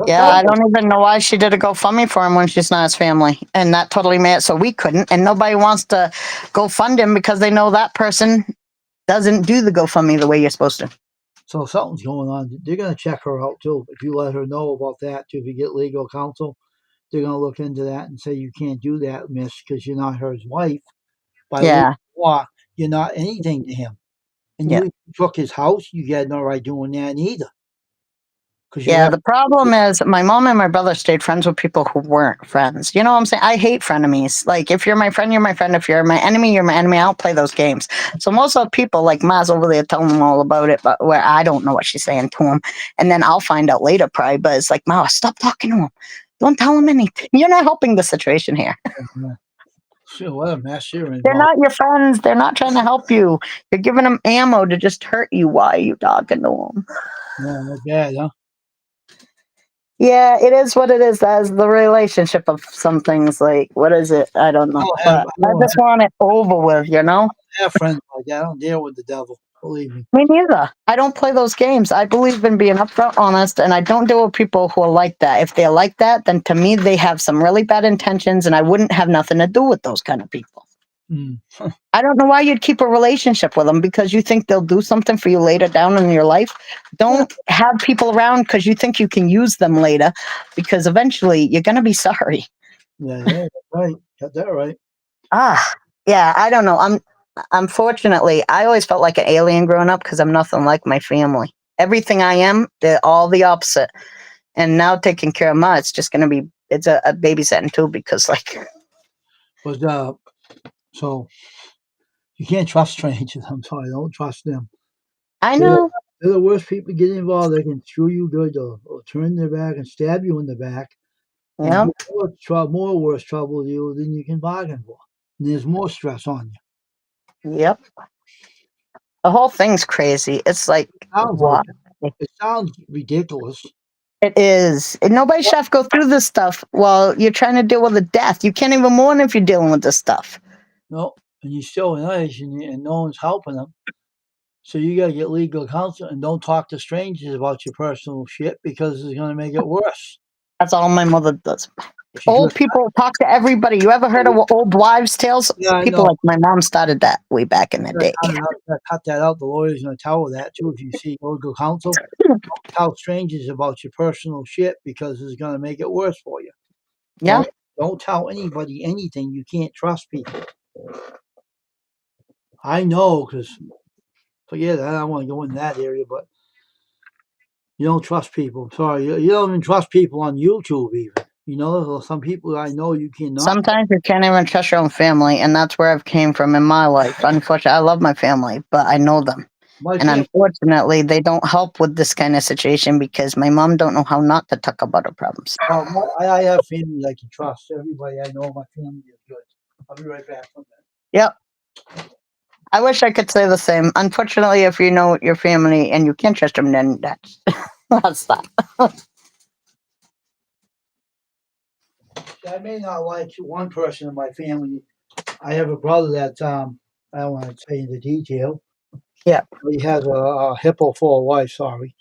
Yeah, I don't even know why she did a GoFundMe for him when she's not his family. And that totally made it so we couldn't. And nobody wants to go fund him because they know that person doesn't do the GoFundMe the way you're supposed to. So something's going on. They're going to check her out too. If you let her know about that too, if you get legal counsel, they're going to look into that and say you can't do that, miss, because you're not her wife. By legal law, you're not anything to him. And you took his house, you had no right doing that either. Yeah, the problem is my mom and my brother stayed friends with people who weren't friends. You know what I'm saying? I hate frenemies. Like, if you're my friend, you're my friend. If you're my enemy, you're my enemy. I don't play those games. So most of the people, like Ma's over there telling them all about it, but where I don't know what she's saying to him. And then I'll find out later probably, but it's like, Ma, stop talking to him. Don't tell him anything. You're not helping the situation here. Sure, what a mess you're in. They're not your friends. They're not trying to help you. You're giving them ammo to just hurt you. Why are you talking to them? Yeah, not bad, huh? Yeah, it is what it is. That's the relationship of some things. Like, what is it? I don't know. I just want it over with, I have friends like that. I don't deal with the devil. Believe me. Me neither. I don't play those games. I believe in being upfront, honest, and I don't deal with people who are like that. If they're like that, then to me, they have some really bad intentions, and I wouldn't have nothing to do with those kind of people. I don't know why you'd keep a relationship with them because you think they'll do something for you later down in your life. Don't have people around because you think you can use them later because eventually you're going to be sorry. Yeah, right. Got that right. Yeah, I don't know. Unfortunately, I always felt like an alien growing up because I'm nothing like my family. Everything I am, they're all the opposite. And now taking care of Ma, it's just going to be, it's a babysitting too because like. So you can't trust strangers. I'm sorry, don't trust them. I know. They're the worst people to get involved. They can screw you good or turn their back and stab you in the back. Yeah. More worse trouble with you than you can bargain for. And there's more stress on you. Yep. The whole thing's crazy. It's like, it sounds ridiculous. It is. And nobody should have to go through this stuff while you're trying to deal with a death. You can't even mourn if you're dealing with this stuff. No, and you're still in age and no one's helping them. So you got to get legal counsel and don't talk to strangers about your personal shit because it's going to make it worse. That's all my mother does. Old people talk to everybody. You ever heard of old wives' tales? Yeah, people like my mom started that way back in the day. Cut that out. The lawyer's going to tell her that too. If you see legal counsel, don't tell strangers about your personal shit because it's going to make it worse for you. Yeah. Don't tell anybody anything. You can't trust people. I know because, forget that. I don't want to go in that area, but you don't trust people. Sorry, you don't even trust people on YouTube even. Some people I know you cannot. Sometimes you can't even trust your own family, and that's where I've came from in my life. Unfortunately, I love my family, but I know them. And unfortunately, they don't help with this kind of situation because my mom don't know how not to talk about her problems. I have family I can trust. Everybody I know, my family is good. I'll be right back from that. Yep. I wish I could say the same. Unfortunately, if you know your family and you can't trust them, then that's What's that? I may not like one person in my family. I have a brother that I don't want to say into detail. Yeah. He has a hippo for a wife, sorry,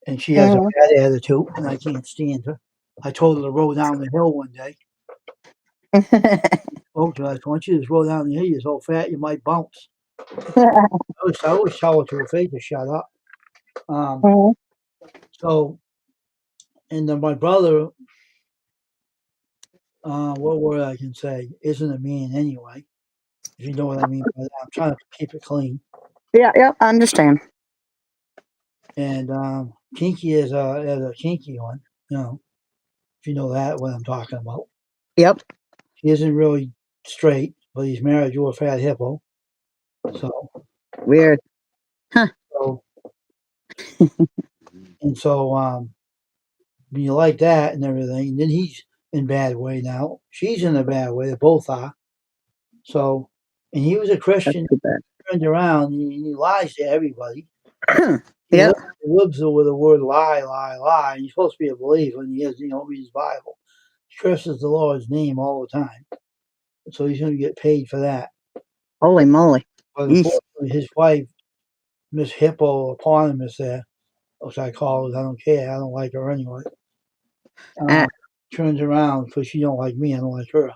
and she has a Mhm. bad attitude, and I can't stand her. I told her to roll down the hill one day. Oh, Josh, I want you to just roll down the hill. You're so fat, you might bounce. I always tell her to her face to shut up. Mhm. So, and then my brother, what word I can say, isn't a man anyway, if you know what I mean by that. I'm trying to keep it clean. Yeah, I understand. And kinky is a kinky one, you know, if you know that, what I'm talking about. Yep. He isn't really straight, but he's married to a fat hippo. So, Weird. so and so, when you like that and everything, and then he's in bad way now. She's in a bad way. They both are. So, and he was a That's Christian. too bad. Turned around and he lies to everybody. He Yep. lives with the word lie, lie, lie. And you're supposed to be a believer, and he has, read his Bible. He curses the Lord's name all the time. So he's going to get paid for that. Holy moly. But Yeesh. unfortunately, his wife, Miss Hippopotamus, there, which I call her, I don't care. I don't like her anyway. Uh, Turns around because she don't like me. I don't like her.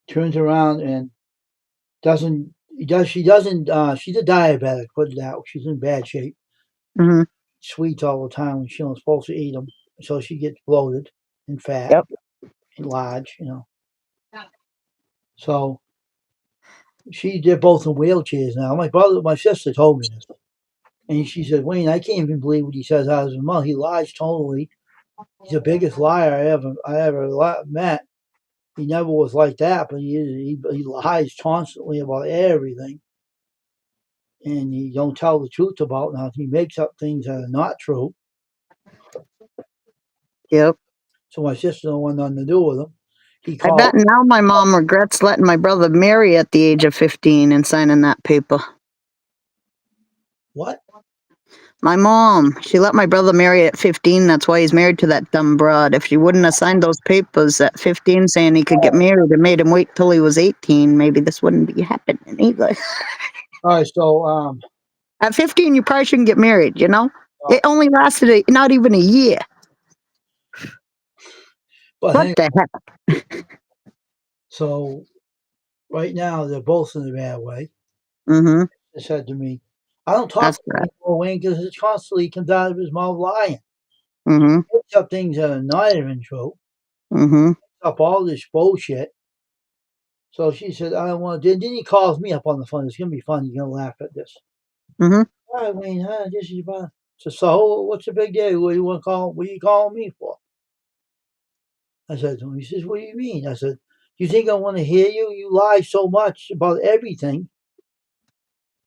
Turns around and doesn't. She doesn't. She's a diabetic. Put it that way. She's in bad shape. mhm. Sweets all the time when she was supposed to eat them, so she gets bloated and fat Yep. and large. So they're both in wheelchairs now. My sister told me this, and she said, "Wayne, I can't even believe what he says out of his mouth. He lies totally. He's the biggest liar I ever met. He never was like that, but he lies constantly about everything, and he don't tell the truth about now. He makes up things that are not true. Yep. So my sister don't want nothing to do with him. He I called. bet now my mom regrets letting my brother marry at the age of 15 and signing that paper. What? My mom, she let my brother marry at 15. That's why he's married to that dumb broad. If she wouldn't have signed those papers at 15 saying he could get married and made him wait till he was 18, maybe this wouldn't be happening either. All right, so At 15, you probably shouldn't get married, you know? well, It only lasted not even a year. but What hang the heck? so right now they're both in a bad way. Mm-hmm. He said to me, I don't talk That's to right. people, Wayne, because it constantly comes out of his mouth lying. Mm-hmm. He makes up things that are not even true. Mm-hmm. Up all this bullshit. So she said, I don't want to. Then he calls me up on the phone. It's going to be fun. You're going to laugh at this. Mm-hmm. All right, Wayne, this is your brother. So what's the big deal? What do you want to call? What are you calling me for? I said to him, he says, what do you mean? I said, you think I want to hear you? You lie so much about everything.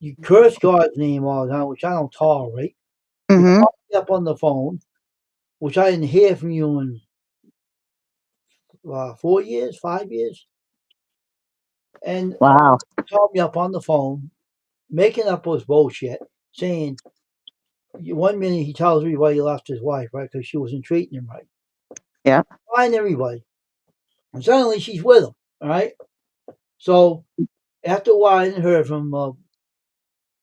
You curse God's name all the time, which I don't tolerate. You Mm-hmm. call me up on the phone, which I didn't hear from you in 4 years, 5 years. And Wow. called me up on the phone, making up this bullshit, saying, 1 minute he tells me why he left his wife, right? Because she wasn't treating him right. Yeah. Lying to everybody. And suddenly she's with him, all right? So after a while, I didn't hear from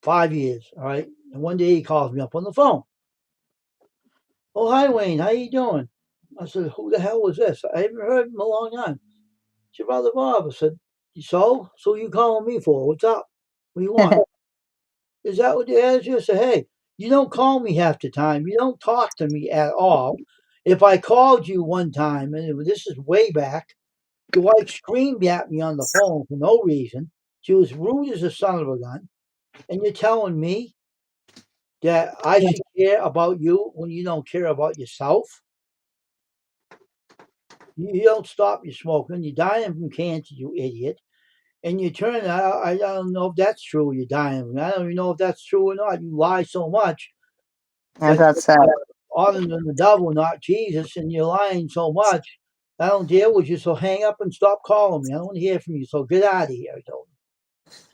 5 years, all right? And one day he calls me up on the phone. Oh, hi, Wayne. How you doing? I said, who the hell was this? I haven't heard him in a long time. It's your brother Bob. I said, so? So you calling me for? What's up? What do you want? Is that what the attitude? I said, hey, you don't call me half the time. You don't talk to me at all. If I called you one time, and this is way back, your wife screamed at me on the phone for no reason. She was rude as a son of a gun. And you're telling me that I should care about you when you don't care about yourself? You don't stop your smoking. You're dying from cancer, you idiot. And you turn, I don't know if that's true. You're dying from. I don't even know if that's true or not. You lie so much Yeah, that that's sad. other than the devil, not Jesus, and you're lying so much. I don't deal with you, so hang up and stop calling me. I don't want to hear from you, so get out of here. I told him.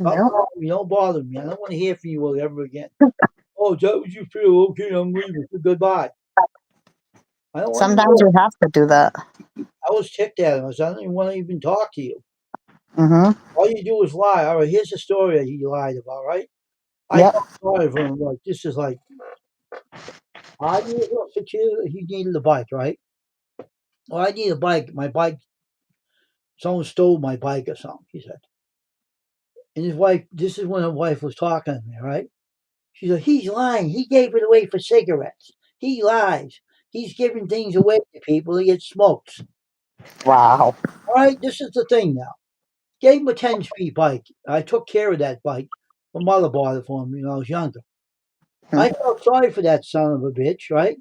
Stop Nope. calling me. Don't bother me. I don't want to hear from you ever again. Oh, is that what you feel? Okay, I'm leaving. Goodbye. I don't want to Sometimes know. we have to do that. I was ticked at him. I said, I don't even want to even talk to you. Mm-hmm. All you do is lie. All right, here's the story that he lied about, right? I Yep. felt sorry for him. Like, this is like 5 years or 6 years. He needed a bike, right? Well, I need a bike. My bike, someone stole my bike or something, he said. And his wife, this is when his wife was talking to me, right? She said, he's lying. He gave it away for cigarettes. He lies. He's giving things away to people. He gets smoked. Wow. All right, this is the thing now. Gave him a 10-speed bike. I took care of that bike. My mother bought it for him when I was younger. I felt sorry for that son of a bitch, right?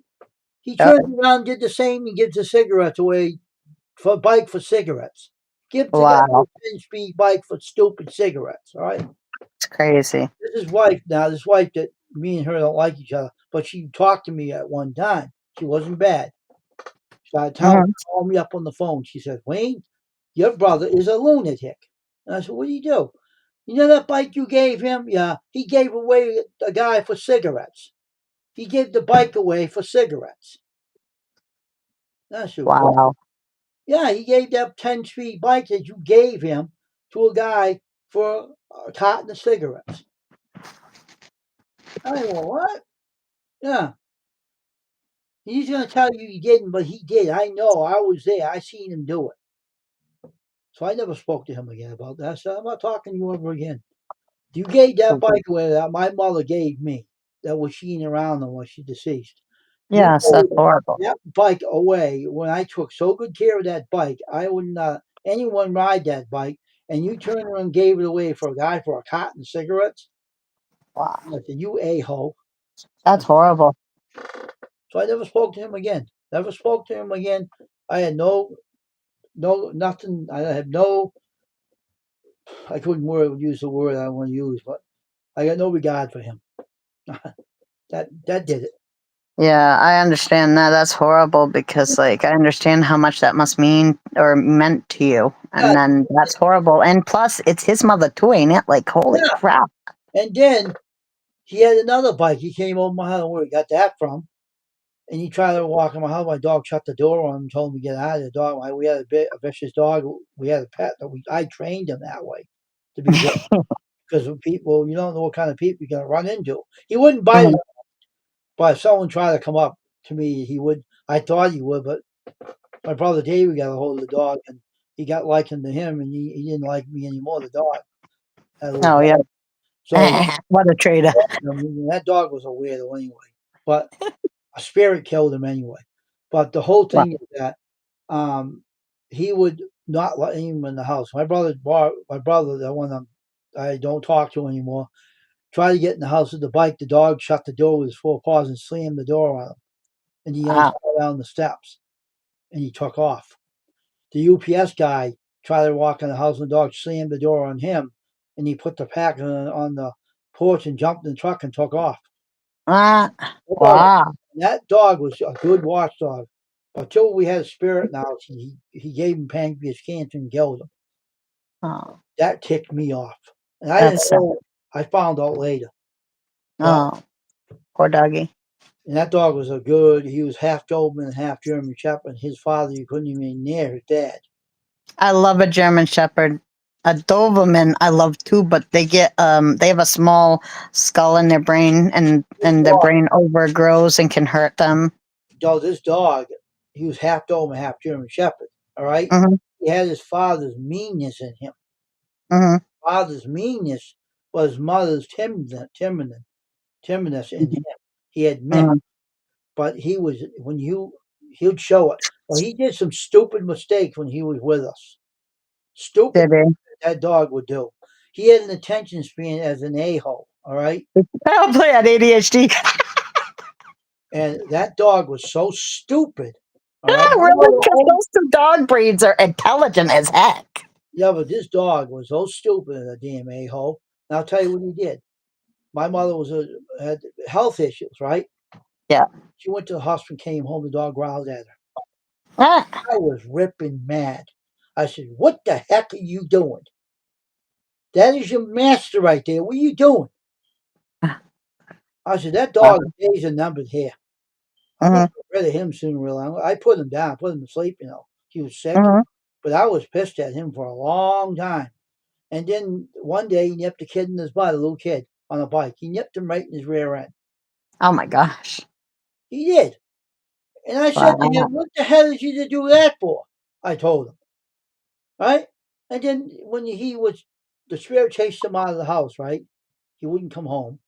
He Yep. turned around and did the same. He gives the cigarettes away for a bike for cigarettes. Give the guy Wow. a 10-speed bike for stupid cigarettes, all right? It's crazy. This is wife now. This wife that me and her don't like each other, but she talked to me at one time. She wasn't bad. She started Mhm. calling me up on the phone. She said, Wayne, your brother is a lunatic. And I said, what do you do? You know that bike you gave him? Yeah, he gave away the guy for cigarettes. He gave the bike away for cigarettes. And I said, what? Wow. Yeah, he gave that 10-speed bike that you gave him to a guy for a carton of cigarettes. I went, what? Yeah. He's going to tell you he didn't, but he did. I know. I was there. I seen him do it. So I never spoke to him again about that. So I'm not talking to you ever again. You gave that bike away that my mother gave me that was sheeting around them when she deceased. You Yes, that's gave horrible. that bike away when I took so good care of that bike. I wouldn't let anyone ride that bike. And you turned around and gave it away for a guy for a carton of cigarettes. Wow. I said, you a-hole. That's horrible. So I never spoke to him again. Never spoke to him again. I had nothing. I had no, I couldn't use the word I want to use, but I got no regard for him. that did it. Yeah, I understand that. That's horrible because, like, I understand how much that must mean or meant to you. Yeah, And then that's horrible. And plus, it's his mother too, ain't it? Like, holy yeah. crap. And then he had another bike. He came over my house. Where he got that from? And he tried to walk in my house. My dog shut the door on him and told him to get out of the dog. We had a vicious dog. We had a pet that I trained him that way to be vicious. Because people, you don't know what kind of people you're gonna run into. He wouldn't bite Mhm. him, but if someone tried to come up to me, he would. I thought he would, but my brother David got a hold of the dog, and he got likened to him, and he didn't like me anymore. The dog had a little Oh, dog. yeah. So What a traitor. that dog was a weirdo anyway. But a spirit killed him anyway. But the whole Wow. thing is that he would not let him in the house. My brother, the one I don't talk to anymore, tried to get in the house with the bike. The dog shut the door with his 4 paws and slammed the door on him. And he almost Wow. fell down the steps and he took off. The UPS guy tried to walk in the house and the dog slammed the door on him and he put the pack on the porch and jumped in the truck and took off. Ah, That dog, wow. that dog was a good watchdog. Until we had a spirit now, he gave him pancreas cancer and killed him. Oh, That ticked me off. And I didn't that's sad. know. I found out later. But Oh, poor doggy. and that dog was he was half Doberman, half German Shepherd. His father, you couldn't even near his dad. I love a German Shepherd. A Doberman I love too, but they have a small skull in their brain This and their dog, brain overgrows and can hurt them. this dog, he was half Doberman, half German Shepherd. All right? Hmm. He had his father's meanness in him. Hmm. Father's meanness was mother's timidness in him. He admit, Hmm. but he'd show it. Well, he did some stupid mistakes when he was with us. Stupid Did he? that dog would do. He had an attention span as an a-hole, all right? Probably had ADHD. And that dog was so stupid, all right? Really? Because those two dog breeds are intelligent as heck. Yeah, but this dog was so stupid, a damn a-hole. And I'll tell you what he did. My mother had health issues, right? Yeah. She went to the hospital, came home, the dog growled at her. Ah, I was ripping mad. I said, what the heck are you doing? That is your master right there. What are you doing? I said, that dog days are numbered here. I'm Mhm. gonna get rid of him sooner or later. I put him down, put him to sleep, He was sick. Mhm. But I was pissed at him for a long time. And then one day he nipped a kid in his butt, a little kid, on a bike. He nipped him right in his rear end. Oh my gosh. He did. And I said to Wow. him, what the hell did you do that for? I told him. Right? And then when the spirit chased him out of the house, right? He wouldn't come home.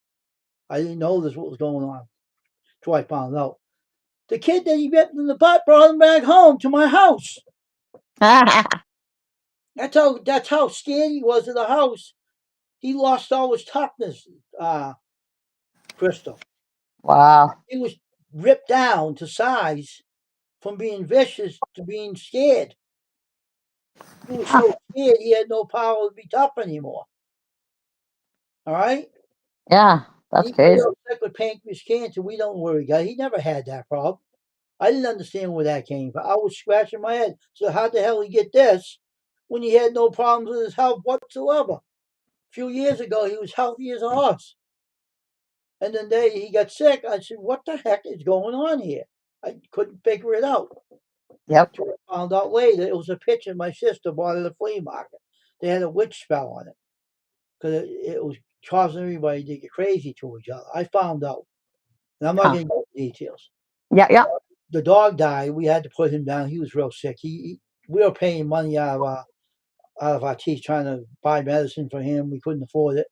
I didn't know this what was going on. So I found out. The kid that he nipped in the butt brought him back home to my house. That's how scared he was of the house. He lost all his toughness, Crystal. Wow. He was ripped down to size from being vicious to being scared. He was so scared he had no power to be tough anymore. All right? Yeah, that's Anybody crazy. else sick with pancreas cancer, we don't worry, guy. He never had that problem. I didn't understand where that came from. I was scratching my head. So how the hell he get this when he had no problems with his health whatsoever? A few years ago, he was healthy as a horse. And then he got sick. I said, what the heck is going on here? I couldn't figure it out. Yep. So I found out later it was a picture my sister bought at the flea market. They had a witch spell on it because it was causing everybody to get crazy to each other. I found out. And I'm not Huh. going to go into details. Yeah, yeah. The dog died. We had to put him down. He was real sick. We were paying money out of our teeth trying to buy medicine for him. We couldn't afford it.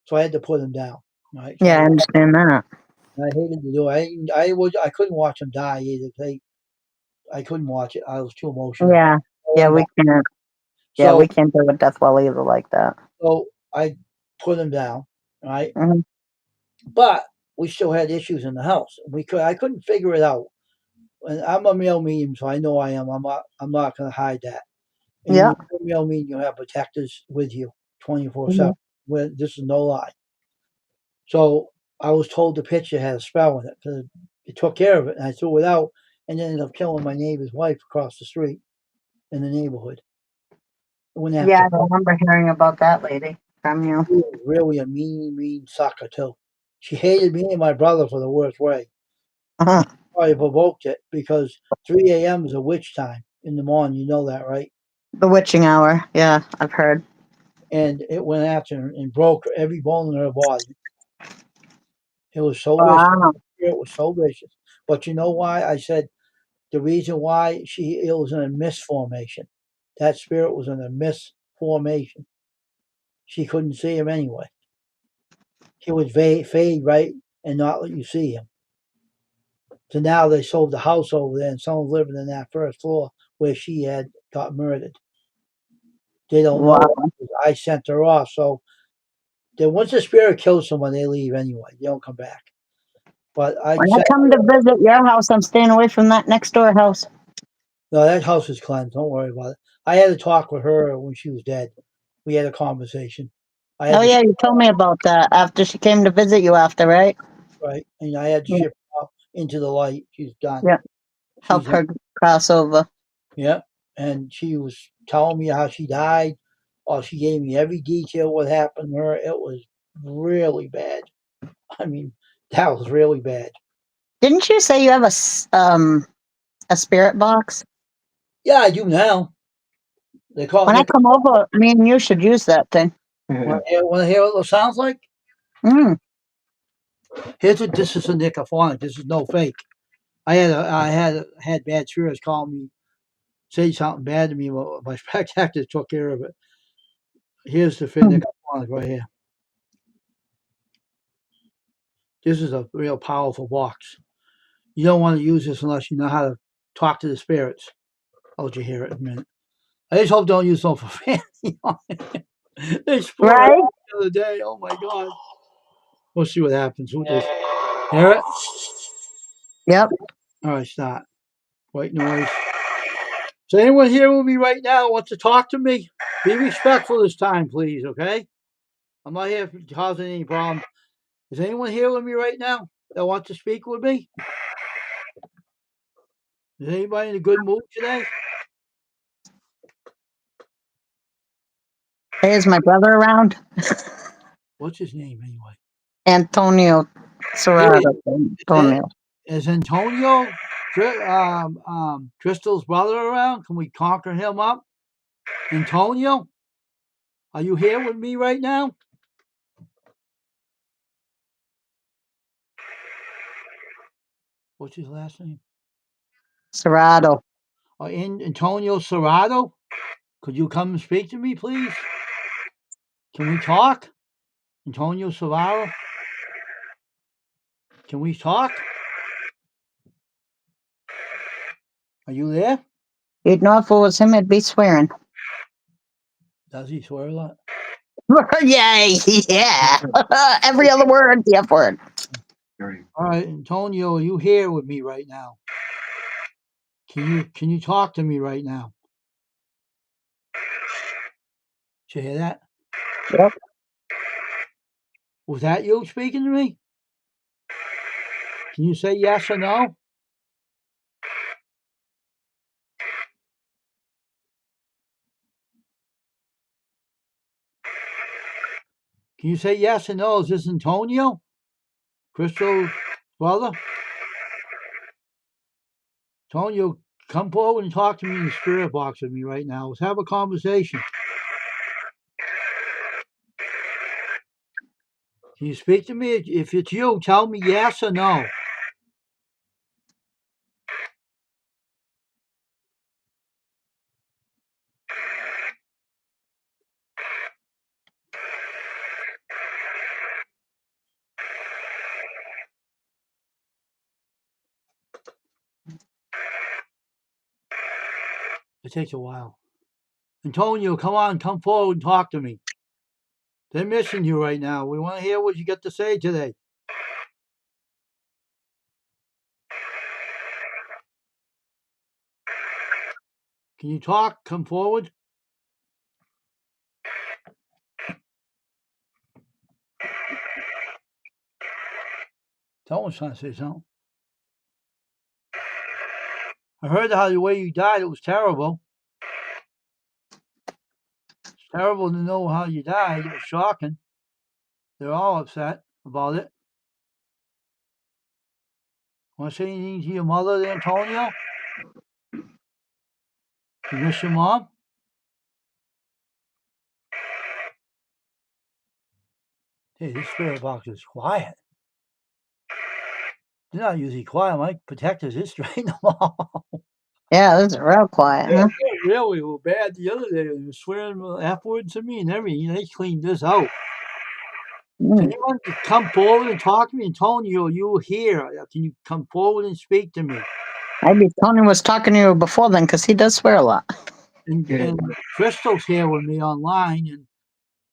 So I had to put him down. Right. So Yeah, I understand that. I hated to do it. I couldn't watch him die either. I couldn't watch it. I was too emotional. Yeah. Yeah, we can't. Yeah, So we can't deal with death well either like that. so I put him down, right? Mhm. But we still had issues in the house. I couldn't figure it out. And I'm a male medium, so I know I am. I'm not going to hide that. And Yeah. when you're a male medium, you have protectors with you 24/7. Mhm. This is no lie. So I was told the picture had a spell in it because it took care of it, and I threw it out, and ended up killing my neighbor's wife across the street in the neighborhood. It went Yeah, after I remember hearing about that lady from you. She was really a mean sucker too. She hated me and my brother for the worst way. Uh-huh. Probably provoked it because 3 a.m. is a witch time in the morning. You know that, right? The witching hour. Yeah, I've heard. And it went after her and broke every bone in her body. It was so vicious. Wow. It was so vicious. But you know why? I said the reason why it was in a misformation. That spirit was in a misformation. She couldn't see him anyway. He would fade right and not let you see him. So now they sold the house over there, and someone's living in that first floor where she had got murdered. They don't know Wow. I sent her off. So then once the spirit kills someone, they leave anyway. They don't come back. But I When I sent come to visit your house, I'm staying away from that next door house. no, that house is cleansed. Don't worry about it. I had a talk with her when she was dead. We had a conversation. I had Oh to yeah, you told me about that after she came to visit you after, right? right, and I had to Yeah. ship her out into the light. She's done. Yeah. Help She's her cross over. yeah, and she was telling me how she died. Oh, she gave me every detail what happened to her. It was really bad. I mean, that was really bad. Didn't you say you have a spirit box? Yeah, I do now. They call When I it. come over, me and you should use that thing. Want to hear what it sounds like? Mm. This is a Nicophonic. This is no fake. I had bad spirits call me, say something bad to me. Well, my spectator took care of it. Here's the Nicophonic right here. This is a real powerful box. You don't want to use this unless you know how to talk to the spirits. I'll let you hear it in a minute. I just hope don't use no profanity on it. They swore at Right? me the other day. Oh my god. We'll see what happens with this. Hear it? Yep. All right, stop. White noise. So anyone here with me right now wants to talk to me? Be respectful this time, please, okay? I'm not here causing any problems. Is anyone here with me right now that wants to speak with me? Is anybody in a good mood today? Hey, is my brother around? What's his name anyway? Antonio. Serrata. Hey, is Antonio Crystal's brother around? Can we conquer him up? Antonio, are you here with me right now? What's his last name? Serrato. Antonio Serrato? Could you come and speak to me, please? Can we talk? Antonio Serrato? Can we talk? Are you there? You'd know if it was him, it'd be swearing. Does he swear a lot? Yay! Yeah. Every other word, the F word. Right. All right, Antonio, are you here with me right now? Can you talk to me right now? Did you hear that? Yep. Was that you speaking to me? Can you say yes or no? Can you say yes or no? Is this Antonio? Crystal's brother? Antonio, come forward and talk to me in the spirit box with me right now. Let's have a conversation. Can you speak to me? If it's you, tell me yes or no. It takes a while. Antonio, come on, come forward and talk to me. They're missing you right now. We want to hear what you got to say today. Can you talk? Come forward. Someone's trying to say something. I heard how the way you died. It was terrible. It's terrible to know how you died. It was shocking. They're all upset about it. Want to say anything to your mother, there, Antonio? You miss your mom? Hey, this spirit box is quiet. They're not usually quiet. My protectors is straighten them all. Yeah, this is real quiet, huh? They really were bad the other day. They were swearing afterwards to me and everything. They cleaned this out. Can anyone come forward and talk to me? Antonio, you here? Can you come forward and speak to me? Maybe Tony was talking to you before then, because he does swear a lot. And Crystal's here with me online,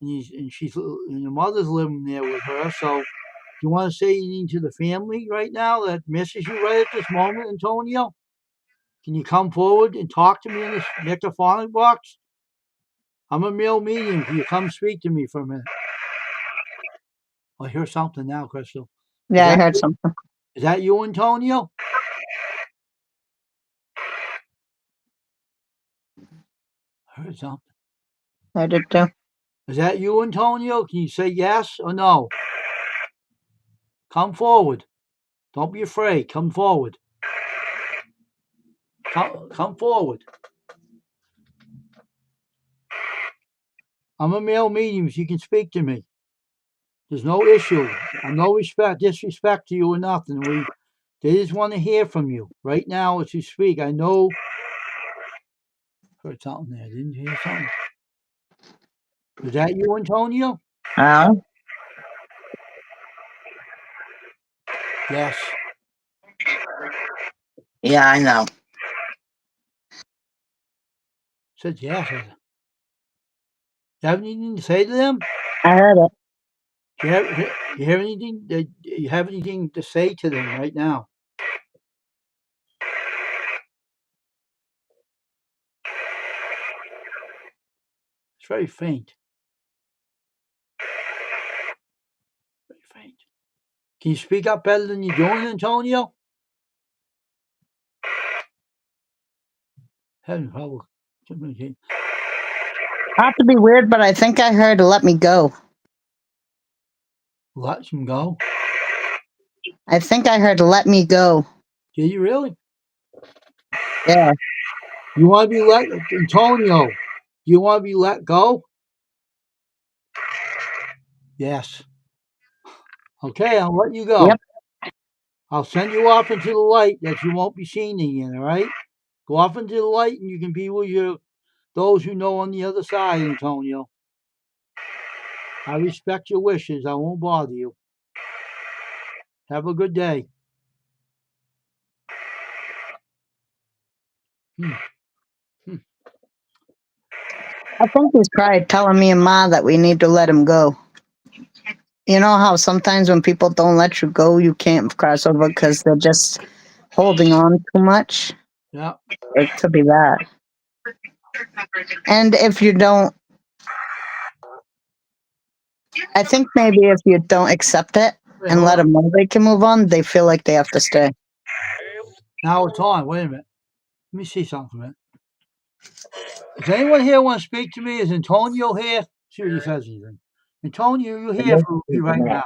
and she's and your mother's living there with her. So, you want to say anything to the family right now that misses you right at this moment, Antonio? Can you come forward and talk to me in this necrophonic box? I'm a male medium. Can you come speak to me for a minute? I hear something now, Crystal. Yeah, I heard something. Is that you, Antonio? I heard something. I did too. Is that you, Antonio? Can you say yes or no? Come forward. Don't be afraid. Come forward. Come forward. I'm a male medium, so you can speak to me. There's no issue. No disrespect to you or nothing. They just want to hear from you right now as you speak. I know. Heard something there. Didn't you hear something? Was that you, Antonio? Yes. Yeah, I know. Said yes. Do you have anything to say to them? I heard it. Do you have anything to say to them right now? It's very faint. Very faint. Can you speak up better than you're doing, Antonio? Having trouble communicating. Not to be weird, but I think I heard "let me go." Let him go. I think I heard "Let Me Go." Did you really? Yeah. You want to be let, Antonio? You want to be let go? Yes. Okay, I'll let you go. Yep. I'll send you off into the light that you won't be seen again. All right? Go off into the light, and you can be with those who know on the other side, Antonio. I respect your wishes. I won't bother you. Have a good day. I think he's probably telling me and Ma that we need to let him go. You know how sometimes when people don't let you go, you can't cross over because they're just holding on too much? Yeah. It could be that. And if you don't, I think maybe if you don't accept it Wait, and hold let on. them know they can move on, they feel like they have to stay. Now it's on. Wait a minute. Let me see something, man. Does anyone here want to speak to me? Is Antonio here? See what he says even. Antonio, you here for me right now?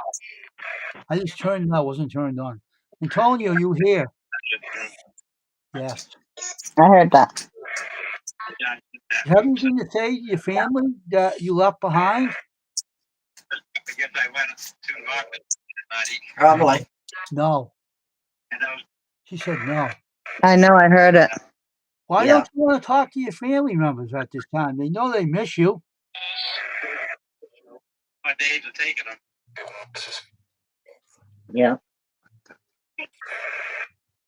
I just turned it on. It wasn't turned on. Antonio, you here? Yes. I heard that. You have anything to say to your family that you left behind? Probably. No. She said no. I know, I heard it. Why Yeah. don't you want to talk to your family members at this time? They know they miss you. My days are taking them. Yeah.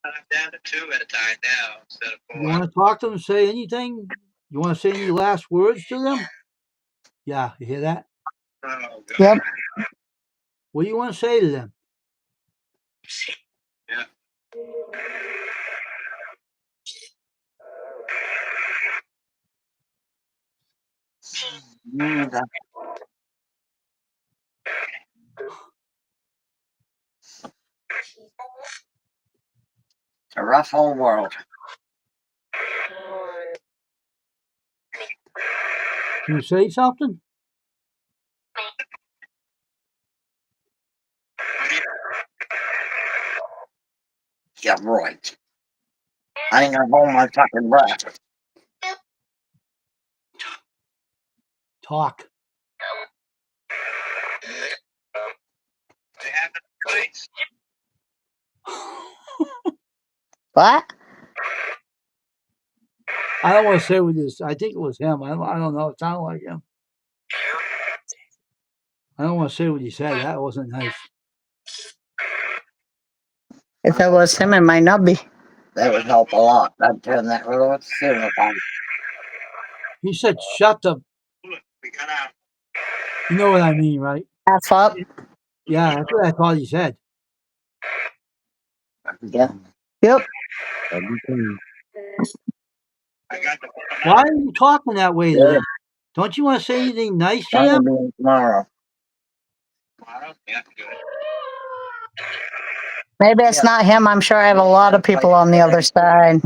I'm down to 2 at a time now instead of You 4. want to talk to them, say anything? You want to say any last words to them? Yeah, you hear that? Oh, God. Yep. What do you want to say to them? Yeah. It's a rough whole world. Can you say something? Yeah, right. I ain't gonna hold my fucking breath. Talk. They have the place. What? I don't want to say what this. I think it was him. I don't know. It sounded like him. I don't want to say what he said. That wasn't nice. If it was him, it might not be. That would help a lot. I'd turn that real soon if I. He said, "Shut the." Look, we got out. You know what I mean, right? F up. Yeah, that's what I thought he said. Yeah. Yep. Everything. I got the Why are you talking that way to them? Don't you want to say anything nice to them? Tomorrow. tomorrow. Yeah, good. Maybe it's not him. I'm sure I have a lot of people on the other side.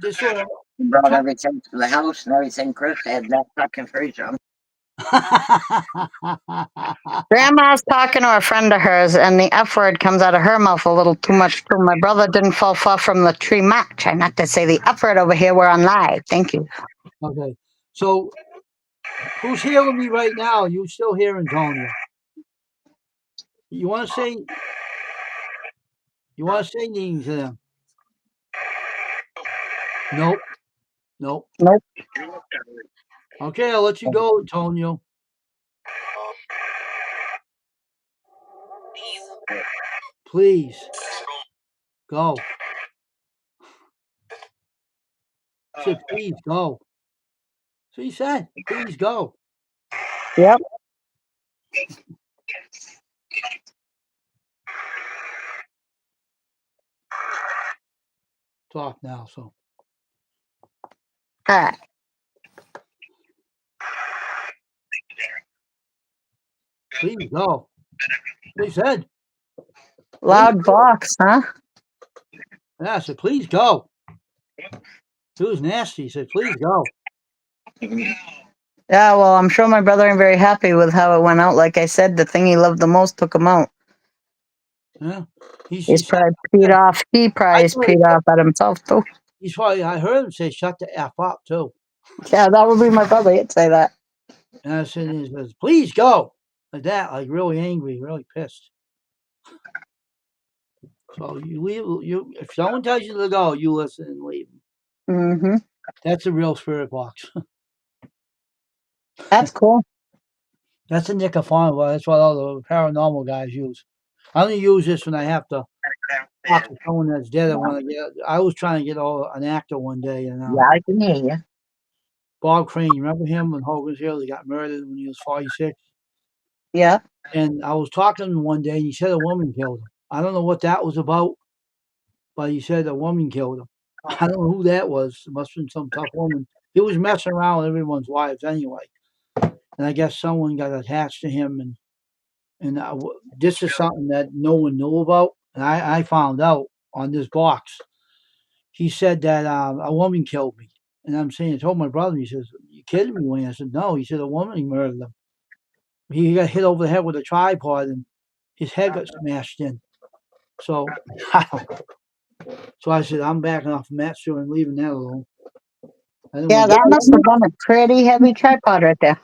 This sort He brought everything to the house and everything. Chris had that fucking freezer. of. Grandma's talking to a friend of hers, and the F word comes out of her mouth a little too much, too. My brother didn't fall far from the tree much. Try not to say the F word over here. We're on live. Thank you. Okay, so who's hearing me right now? You still hearing Tony? You want to say? You want to say anything to them? Nope. Nope. Nope. Okay, I'll let you go, Antonio. Please go. He said, please go. So he said, please go. Yep. Talk now. So All right. please go. He said, Loud box, huh? yeah, I said, please go. He was nasty. He said, please go. Yeah, well, I'm sure my brother ain't very happy with how it went out. Like I said, the thing he loved the most took him out. Yeah, He's probably peed off. He probably is peed off at himself too. he's probably. I heard him say, "Shut the f up," too. Yeah, that would be my brother. He'd say that. And I said, he says, "Please go," like that, like really angry, really pissed. So you leave. You if someone tells you to go, you listen and leave. Mm-hmm. That's a real spirit box. That's cool. That's a Nick Afon. That's what all the paranormal guys use. I only use this when I have to talk to someone that's dead. I was trying to get an actor one day, and I can hear you. Bob Crane. You remember him when Hogan's Hill? He got murdered when he was 46. Yeah. And I was talking to him one day, and he said a woman killed him. I don't know what that was about, but he said a woman killed him. I don't know who that was. It must have been some tough woman. He was messing around with everyone's wives anyway. And I guess someone got attached to him, and this is something that no one knew about. And I found out on this box. He said that a woman killed me. And I'm saying, I told my brother, he says, "You kidding me, Wayne?" I said, "No." He said, "A woman murdered him. He got hit over the head with a tripod, and his head got smashed in." So, so I said, "I'm backing off from that show and leaving that alone." Yeah, that must have been a pretty heavy tripod right there.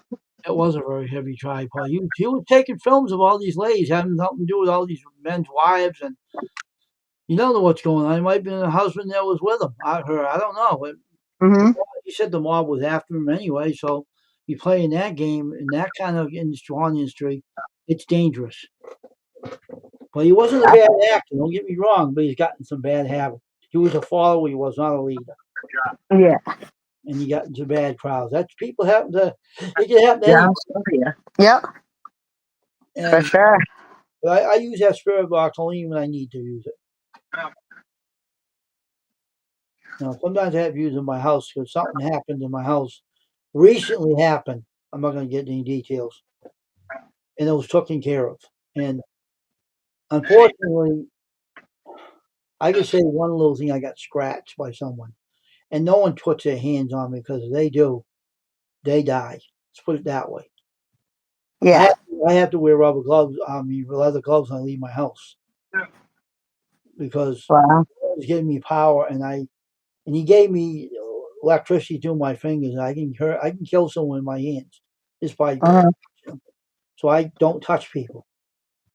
It was a very heavy tripod. He was taking films of all these ladies having something to do with all these men's wives, and you don't know what's going on. It might have been a husband that was with him. I don't know. But Mm-hmm. he said the mob was after him anyway. So you play in that game in that kind of industry, it's dangerous. But he wasn't a bad actor. Don't get me wrong. But he's gotten some bad habits. He was a follower. He was not a leader. Yeah. And he got into bad crowds. That's people happen to. It can happen to Yeah. anyone. Yep. For And sure. but I use that spirit box only when I need to use it. Now, sometimes I have to use it in my house because something happened in my house. Recently happened. I'm not going to get any details. And it was taken care of. And unfortunately, I can say one little thing, I got scratched by someone. And no one puts their hands on me because if they do, they die. Let's put it that way. Yeah. I have to wear rubber gloves. Leather gloves when I leave my house because Wow. he was giving me power, and he gave me electricity through my fingers. And I can kill someone in my hands just by. So I don't touch people.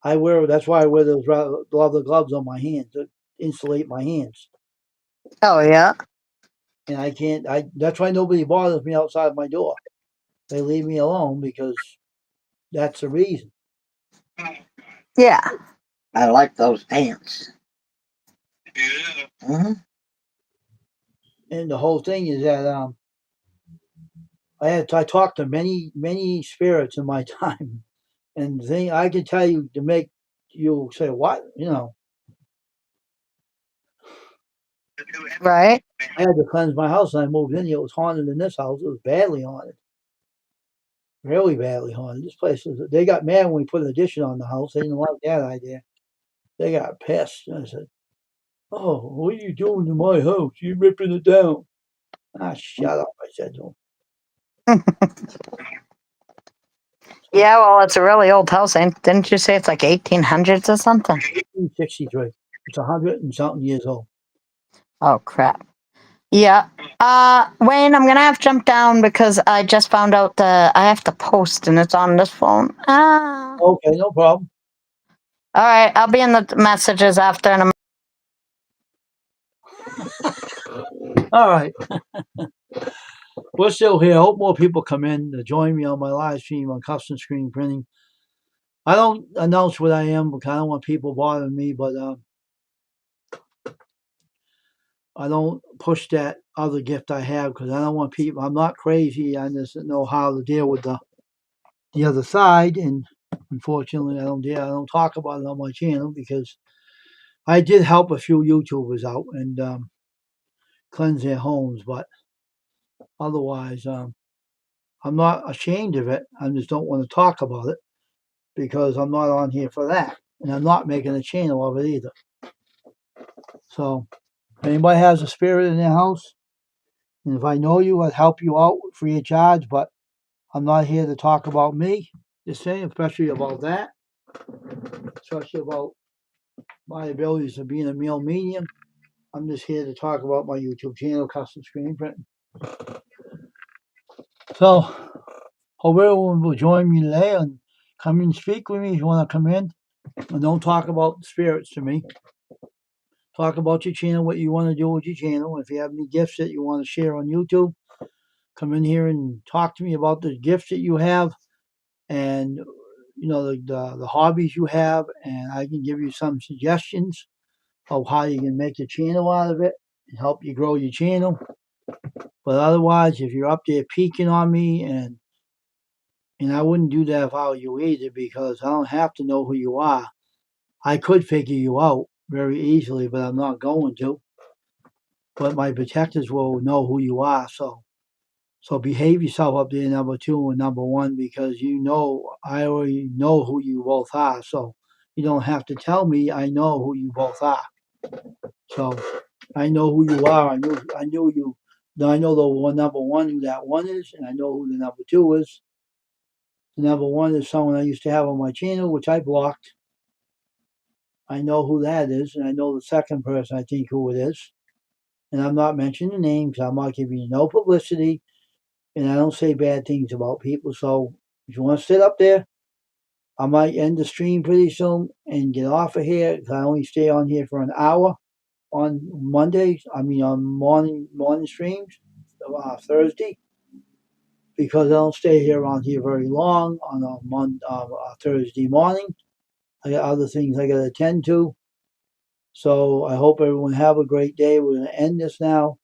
That's why I wear those leather gloves on my hands to insulate my hands. Oh yeah. And I can't. That's why nobody bothers me outside my door. They leave me alone because that's the reason. Yeah. I like those pants. Yeah. Mm-hmm. And the whole thing is that I talked to many spirits in my time, and the thing I can tell you to make you say what Right. I had to cleanse my house when I moved in here. It was haunted in this house. It was badly haunted. Really badly haunted. This place they got mad when we put an addition on the house. They didn't like that idea. They got pissed. I said, "Oh, what are you doing to my house? You're ripping it down." Ah, shut up, I said to him. Yeah, well, it's a really old house. Didn't you say it's like 1800s or something? 1863. It's 100 and something years old. Oh, crap. Yeah. Wayne, I'm going to have to jump down because I just found out that I have to post and it's on this phone. Ah. Okay, no problem. All right. I'll be in the messages after. All right. We're still here. I hope more people come in to join me on my live stream on custom screen printing. I don't announce what I am because I don't want people bothering me, but I don't push that other gift I have because I don't want people. I'm not crazy. I just know how to deal with the other side, and unfortunately, I don't talk about it on my channel because I did help a few YouTubers out and cleanse their homes, but otherwise, I'm not ashamed of it. I just don't want to talk about it because I'm not on here for that, and I'm not making a channel of it either. So, if anybody has a spirit in their house, and if I know you, I'd help you out free of charge, but I'm not here to talk about me, just saying, especially about that, especially about my abilities of being a male medium. I'm just here to talk about my YouTube channel, Custom Screen Printing. So, hope everyone will join me today and come and speak with me if you want to come in. And don't talk about spirits to me. Talk about your channel, what you want to do with your channel. If you have any gifts that you want to share on YouTube, come in here and talk to me about the gifts that you have and the hobbies you have, and I can give you some suggestions of how you can make a channel out of it and help you grow your channel. But otherwise, if you're up there peeking on me, and I wouldn't do that if I were you either, because I don't have to know who you are. I could figure you out very easily, but I'm not going to. But my protectors will know who you are, so behave yourself up there, number 2 and number 1, because I already know who you both are. So you don't have to tell me. I know who you both are. So I know who you are. I knew you. I know the one number 1 who that one is, and I know who the number 2 is. The number 1 is someone I used to have on my channel, which I blocked. I know who that is, and I know the second person. I think who it is, and I'm not mentioning the names. I'm not giving you no publicity. And I don't say bad things about people. So if you want to sit up there, I might end the stream pretty soon and get off of here, because I only stay on here for an hour on Mondays. I mean on morning streams, Thursday, because I don't stay here on here very long on a Thursday morning. I got other things I got to attend to. So I hope everyone have a great day. We're going to end this now.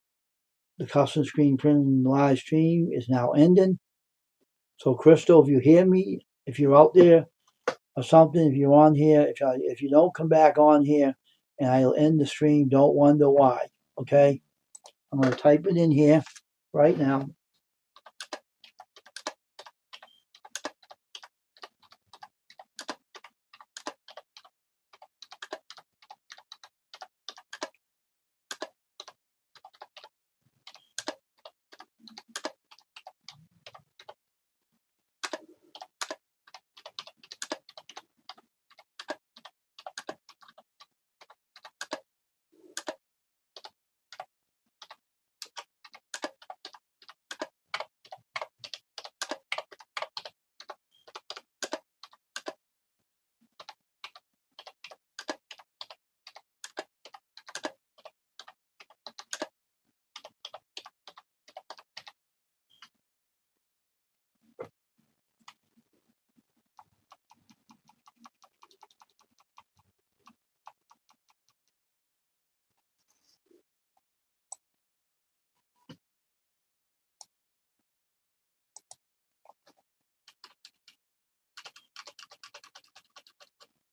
The Custom Screen Printing live stream is now ending. So, Crystal, if you hear me, if you're out there or something, if you're on here, if you don't come back on here and I'll end the stream, don't wonder why, okay? I'm going to type it in here right now.